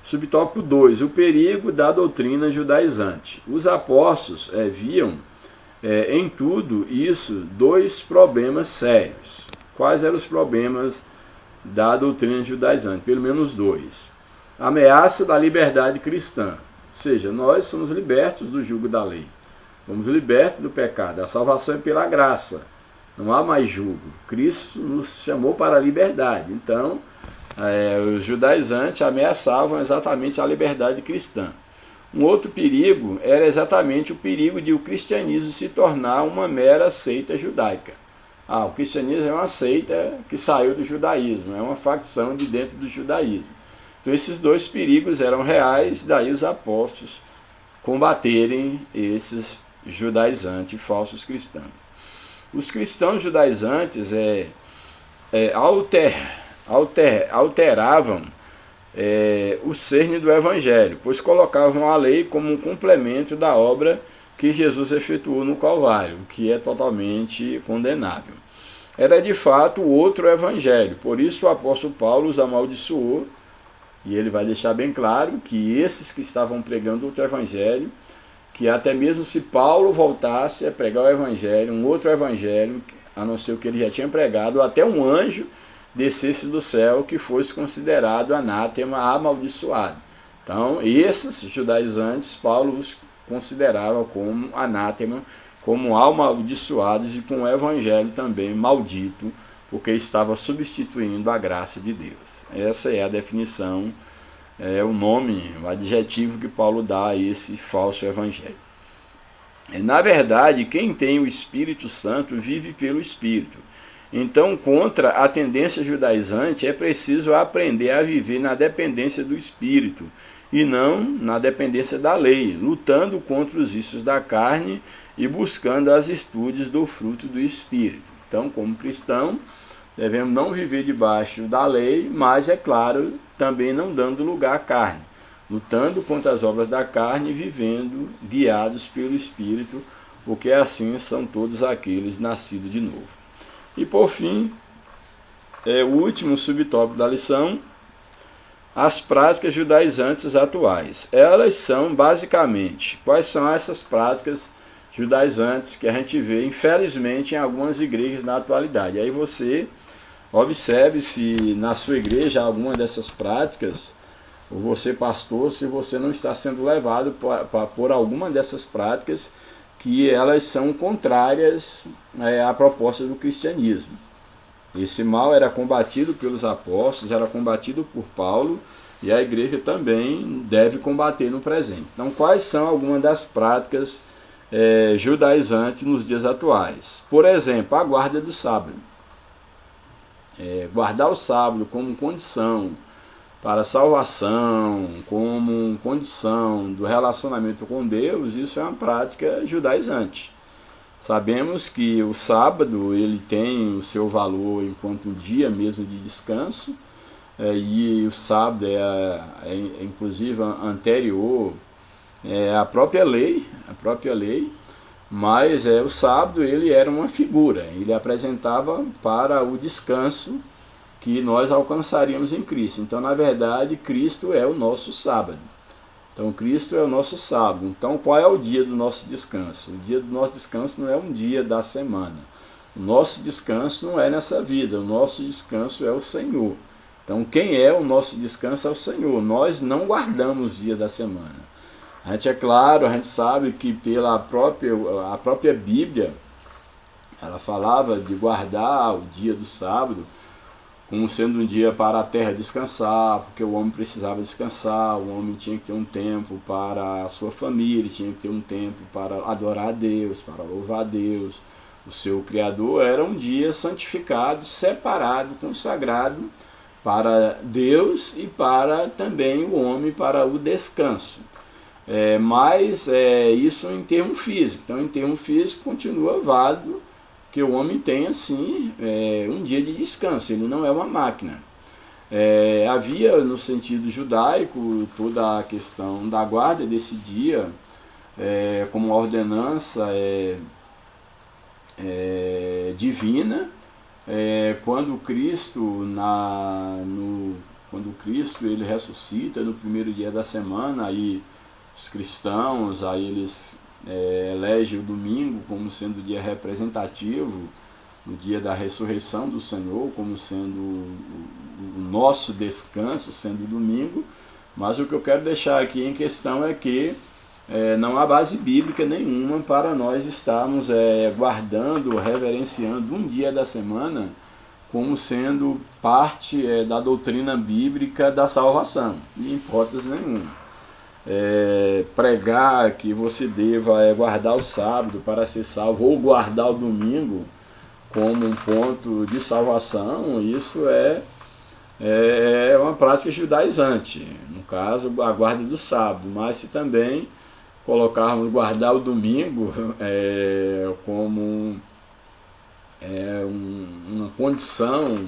Subtópico 2, o perigo da doutrina judaizante. Os apóstolos viam em tudo isso dois problemas sérios. Quais eram os problemas da doutrina judaizante? Pelo menos dois. ameaça da liberdade cristã. Ou seja, nós somos libertos do jugo da lei. Fomos libertos do pecado. A salvação é pela graça. Não há mais jugo. Cristo nos chamou para a liberdade. Então, os judaizantes ameaçavam exatamente a liberdade cristã. Um outro perigo era exatamente o perigo de o cristianismo se tornar uma mera seita judaica. O cristianismo é uma seita que saiu do judaísmo, é uma facção de dentro do judaísmo. Então esses dois perigos eram reais, daí os apóstolos combaterem esses judaizantes, falsos cristãos. Os cristãos judaizantes alteravam o cerne do evangelho, pois colocavam a lei como um complemento da obra que Jesus efetuou no Calvário, que é totalmente condenável. Era de fato outro evangelho, por isso o apóstolo Paulo os amaldiçoou, e ele vai deixar bem claro que esses que estavam pregando outro evangelho, que até mesmo se Paulo voltasse a pregar o evangelho, um outro evangelho, a não ser o que ele já tinha pregado, até um anjo descesse do céu que fosse considerado anátema, amaldiçoado. Então, esses judaizantes, Paulo os considerava como anátema, como amaldiçoados e com o evangelho também maldito, porque estava substituindo a graça de Deus. Essa é a definição, o nome, o adjetivo que Paulo dá a esse falso evangelho. Na verdade, quem tem o Espírito Santo vive pelo Espírito. Então, contra a tendência judaizante, é preciso aprender a viver na dependência do Espírito e não na dependência da lei, lutando contra os vícios da carne e buscando as virtudes do fruto do Espírito. Então, como cristão, devemos não viver debaixo da lei, mas, é claro, também não dando lugar à carne, lutando contra as obras da carne e vivendo guiados pelo Espírito, porque assim são todos aqueles nascidos de novo. E por fim, o último subtópico da lição, as práticas judaizantes atuais. Elas são basicamente, quais são essas práticas judaizantes que a gente vê, infelizmente, em algumas igrejas na atualidade. Aí você observe se na sua igreja alguma dessas práticas, ou você pastor, se você não está sendo levado por alguma dessas práticas que elas são contrárias à proposta do cristianismo. Esse mal era combatido pelos apóstolos, era combatido por Paulo, e a igreja também deve combater no presente. Então, quais são algumas das práticas judaizantes nos dias atuais? Por exemplo, a guarda do sábado. Guardar o sábado como condição para a salvação, como condição do relacionamento com Deus, isso é uma prática judaizante. Sabemos que o sábado ele tem o seu valor enquanto um dia mesmo de descanso, e o sábado é inclusive anterior à própria lei, mas o sábado ele era uma figura, ele apresentava para o descanso que nós alcançaríamos em Cristo. Então, na verdade, Cristo é o nosso sábado. Então, Cristo é o nosso sábado. Então, qual é o dia do nosso descanso? O dia do nosso descanso não é um dia da semana. O nosso descanso não é nessa vida. O nosso descanso é o Senhor. Então, quem é o nosso descanso é o Senhor. Nós não guardamos o dia da semana. A gente sabe que a própria Bíblia, ela falava de guardar o dia do sábado como sendo um dia para a terra descansar, porque o homem precisava descansar, o homem tinha que ter um tempo para a sua família, tinha que ter um tempo para adorar a Deus, para louvar a Deus, o seu Criador. Era um dia santificado, separado, consagrado para Deus e para também o homem, para o descanso. Mas isso em termo físico. Então, em termo físico, continua válido que o homem tenha, sim, um dia de descanso. Ele não é uma máquina. Havia, no sentido judaico, toda a questão da guarda desse dia, como uma ordenança divina, quando Cristo ele ressuscita no primeiro dia da semana, aí os cristãos, aí eles elegem o domingo como sendo o dia representativo, o dia da ressurreição do Senhor, como sendo o nosso descanso, sendo o domingo. Mas o que eu quero deixar aqui em questão é que não há base bíblica nenhuma para nós estarmos guardando, reverenciando um dia da semana como sendo parte da doutrina bíblica da salvação, em hipótese nenhuma. Pregar que você deva guardar o sábado para ser salvo, ou guardar o domingo como um ponto de salvação, isso é uma prática judaizante, no caso a guarda do sábado. Mas se também colocarmos guardar o domingo como uma condição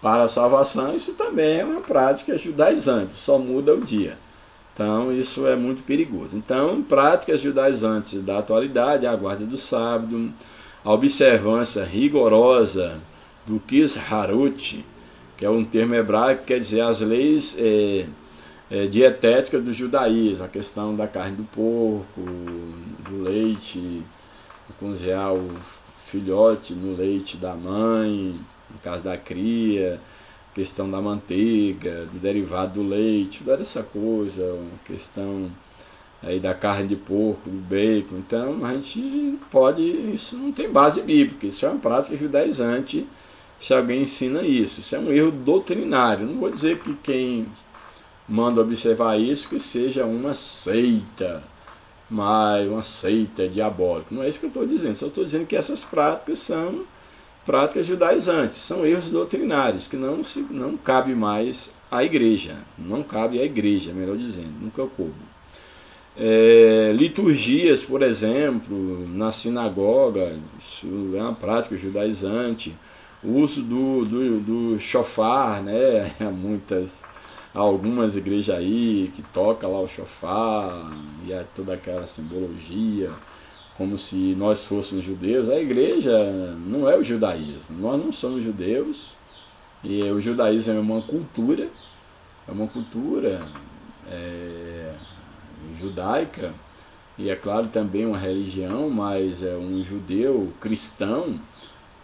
para a salvação, isso também é uma prática judaizante, só muda o dia. Então isso é muito perigoso. Então, práticas judaizantes da atualidade, a guarda do sábado, a observância rigorosa do Kisharut, que é um termo hebraico que quer dizer as leis dietéticas do judaísmo, a questão da carne do porco, do leite, cozinhar o filhote no leite da mãe, no caso da cria, questão da manteiga, do derivado do leite, toda essa coisa, a questão aí da carne de porco, do bacon. Então a gente pode, isso não tem base bíblica, isso é uma prática judaizante se alguém ensina isso. Isso é um erro doutrinário. Não vou dizer que quem manda observar isso que seja uma seita, mas uma seita diabólica. Não é isso que eu estou dizendo, só estou dizendo que essas práticas são práticas judaizantes, são erros doutrinários que não cabe mais à igreja, não cabe à igreja, melhor dizendo, nunca coube. Liturgias, por exemplo, na sinagoga, isso é uma prática judaizante. O uso do shofar, né? Algumas igrejas aí que toca lá o shofar e toda aquela simbologia, como se nós fôssemos judeus. A igreja não é o judaísmo, nós não somos judeus, e o judaísmo é uma cultura judaica, e é claro também uma religião, mas um judeu cristão,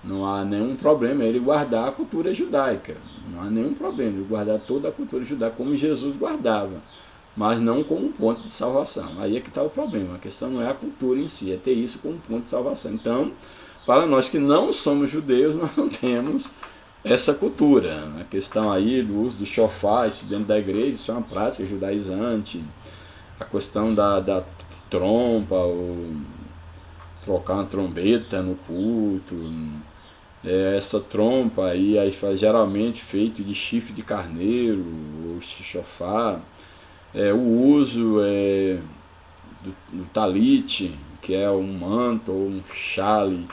não há nenhum problema ele guardar a cultura judaica, não há nenhum problema ele guardar toda a cultura judaica como Jesus guardava, mas não como um ponto de salvação. Aí é que está o problema, a questão não é a cultura em si, é ter isso como ponto de salvação. Então, para nós que não somos judeus, nós não temos essa cultura. A questão aí do uso do shofar, isso dentro da igreja, isso é uma prática judaizante. A questão da trompa, ou trocar uma trombeta no culto, essa trompa aí geralmente feito de chifre de carneiro, ou shofar. O uso do talit, que é um manto ou um chale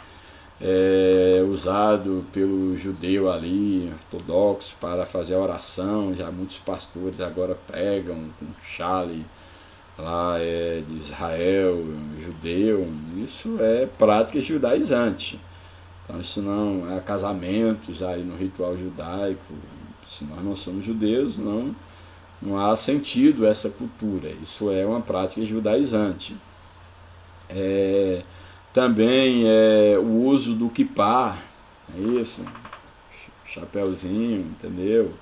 usado pelo judeu ali, ortodoxo, para fazer a oração. Já muitos pastores agora pregam com chale lá de Israel, judeu. Isso é prática judaizante. Então isso não é casamentos aí no ritual judaico. Se nós não somos judeus, não há sentido essa cultura. Isso é uma prática judaizante. Também o uso do kippah, isso, chapéuzinho, entendeu?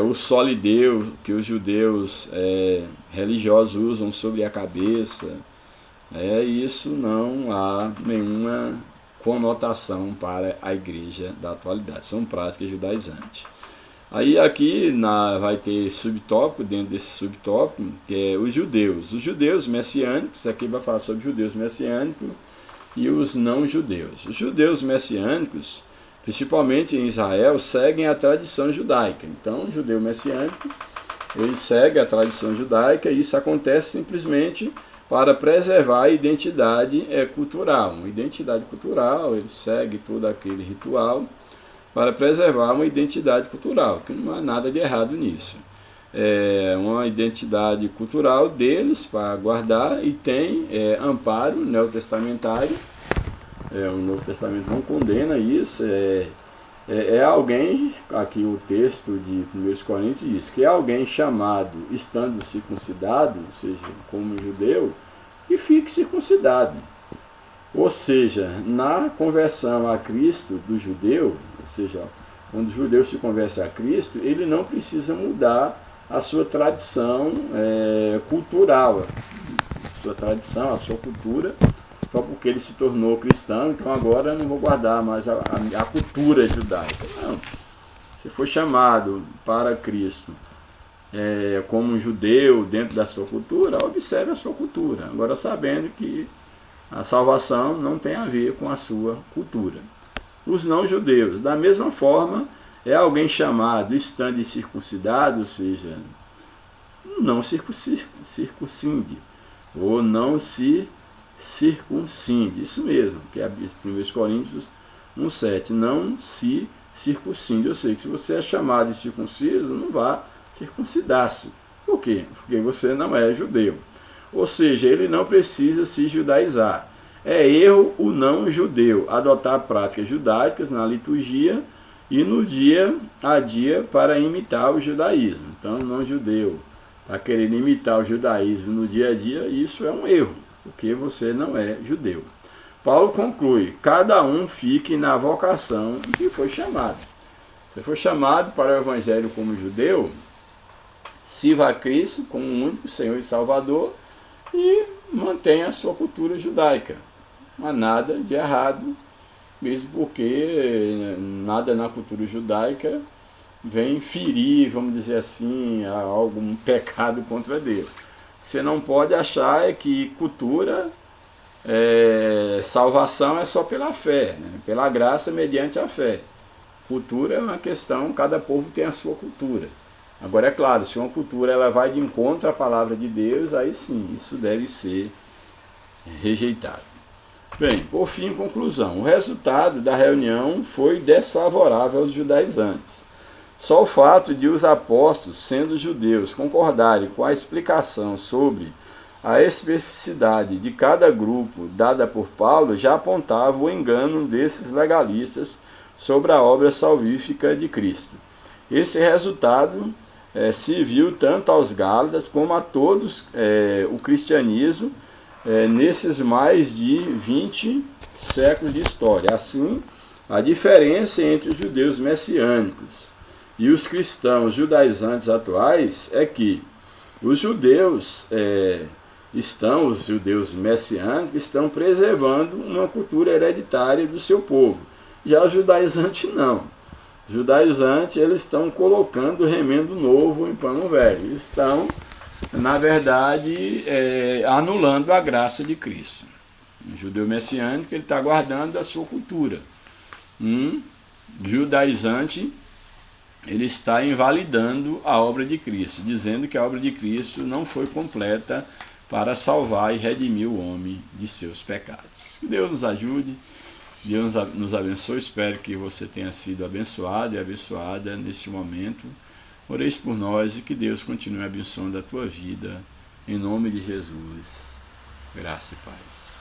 O solideu que os judeus religiosos usam sobre a cabeça, isso não há nenhuma conotação para a igreja da atualidade, são práticas judaizantes. Aí aqui vai ter subtópico, dentro desse subtópico, que é os judeus messiânicos. Aqui vai falar sobre judeus messiânicos e os não judeus. Os judeus messiânicos, principalmente em Israel, seguem a tradição judaica. Então, o judeu messiânico, ele segue a tradição judaica, e isso acontece simplesmente para preservar a identidade cultural. Uma identidade cultural, ele segue todo aquele ritual para preservar uma identidade cultural, que não há nada de errado nisso. É uma identidade cultural deles para guardar, e tem amparo neotestamentário. O Novo Testamento não condena isso. Alguém, aqui o texto de 1 Coríntios diz que é alguém chamado estando circuncidado, ou seja, como judeu, e fique circuncidado. Ou seja, na conversão a Cristo do judeu, ou seja, quando o judeu se converte a Cristo, ele não precisa mudar a sua tradição cultural, a sua tradição, a sua cultura, só porque ele se tornou cristão, então agora não vou guardar mais a cultura judaica. Não. Se for chamado para Cristo como um judeu dentro da sua cultura, observe a sua cultura. Agora sabendo que a salvação não tem a ver com a sua cultura. Os não-judeus, da mesma forma, é alguém chamado estando circuncidado, ou seja, não circuncide, ou não se circuncide. Isso mesmo, que é 1 Coríntios 1,7. Não se circuncide. Eu sei que se você é chamado de circunciso, não vá circuncidar-se. Por quê? Porque você não é judeu. Ou seja, ele não precisa se judaizar. É erro o não judeu adotar práticas judaicas na liturgia e no dia a dia para imitar o judaísmo. Então, não judeu está querendo imitar o judaísmo no dia a dia, isso é um erro, porque você não é judeu. Paulo conclui: cada um fique na vocação em que foi chamado. Você foi chamado para o evangelho como judeu, sirva a Cristo como o único Senhor e Salvador e mantenha a sua cultura judaica. Não há nada de errado, mesmo porque nada na cultura judaica vem ferir, vamos dizer assim, algum pecado contra Deus. Você não pode achar que cultura, salvação é só pela fé, né? Pela graça mediante a fé. Cultura é uma questão, cada povo tem a sua cultura. Agora é claro, se uma cultura ela vai de encontro à palavra de Deus, aí sim, isso deve ser rejeitado. Bem, por fim, conclusão. O resultado da reunião foi desfavorável aos judaizantes. Só o fato de os apóstolos, sendo judeus, concordarem com a explicação sobre a especificidade de cada grupo dada por Paulo já apontava o engano desses legalistas sobre a obra salvífica de Cristo. Esse resultado se viu tanto aos Gálatas como a todos o cristianismo nesses mais de 20 séculos de história. Assim, a diferença entre os judeus messiânicos e os cristãos judaizantes atuais é que os judeus os judeus messiânicos estão preservando uma cultura hereditária do seu povo. Já os judaizantes não. Os judaizantes eles estão colocando remendo novo em pano velho. Eles estão, na verdade, anulando a graça de Cristo. O judeu messiânico ele está guardando a sua cultura. Judaizante ele está invalidando a obra de Cristo, dizendo que a obra de Cristo não foi completa para salvar e redimir o homem de seus pecados. Que Deus nos ajude, Deus nos abençoe. Espero que você tenha sido abençoado e abençoada neste momento. Oreis por nós e que Deus continue abençoando a tua vida. Em nome de Jesus. Graça e paz.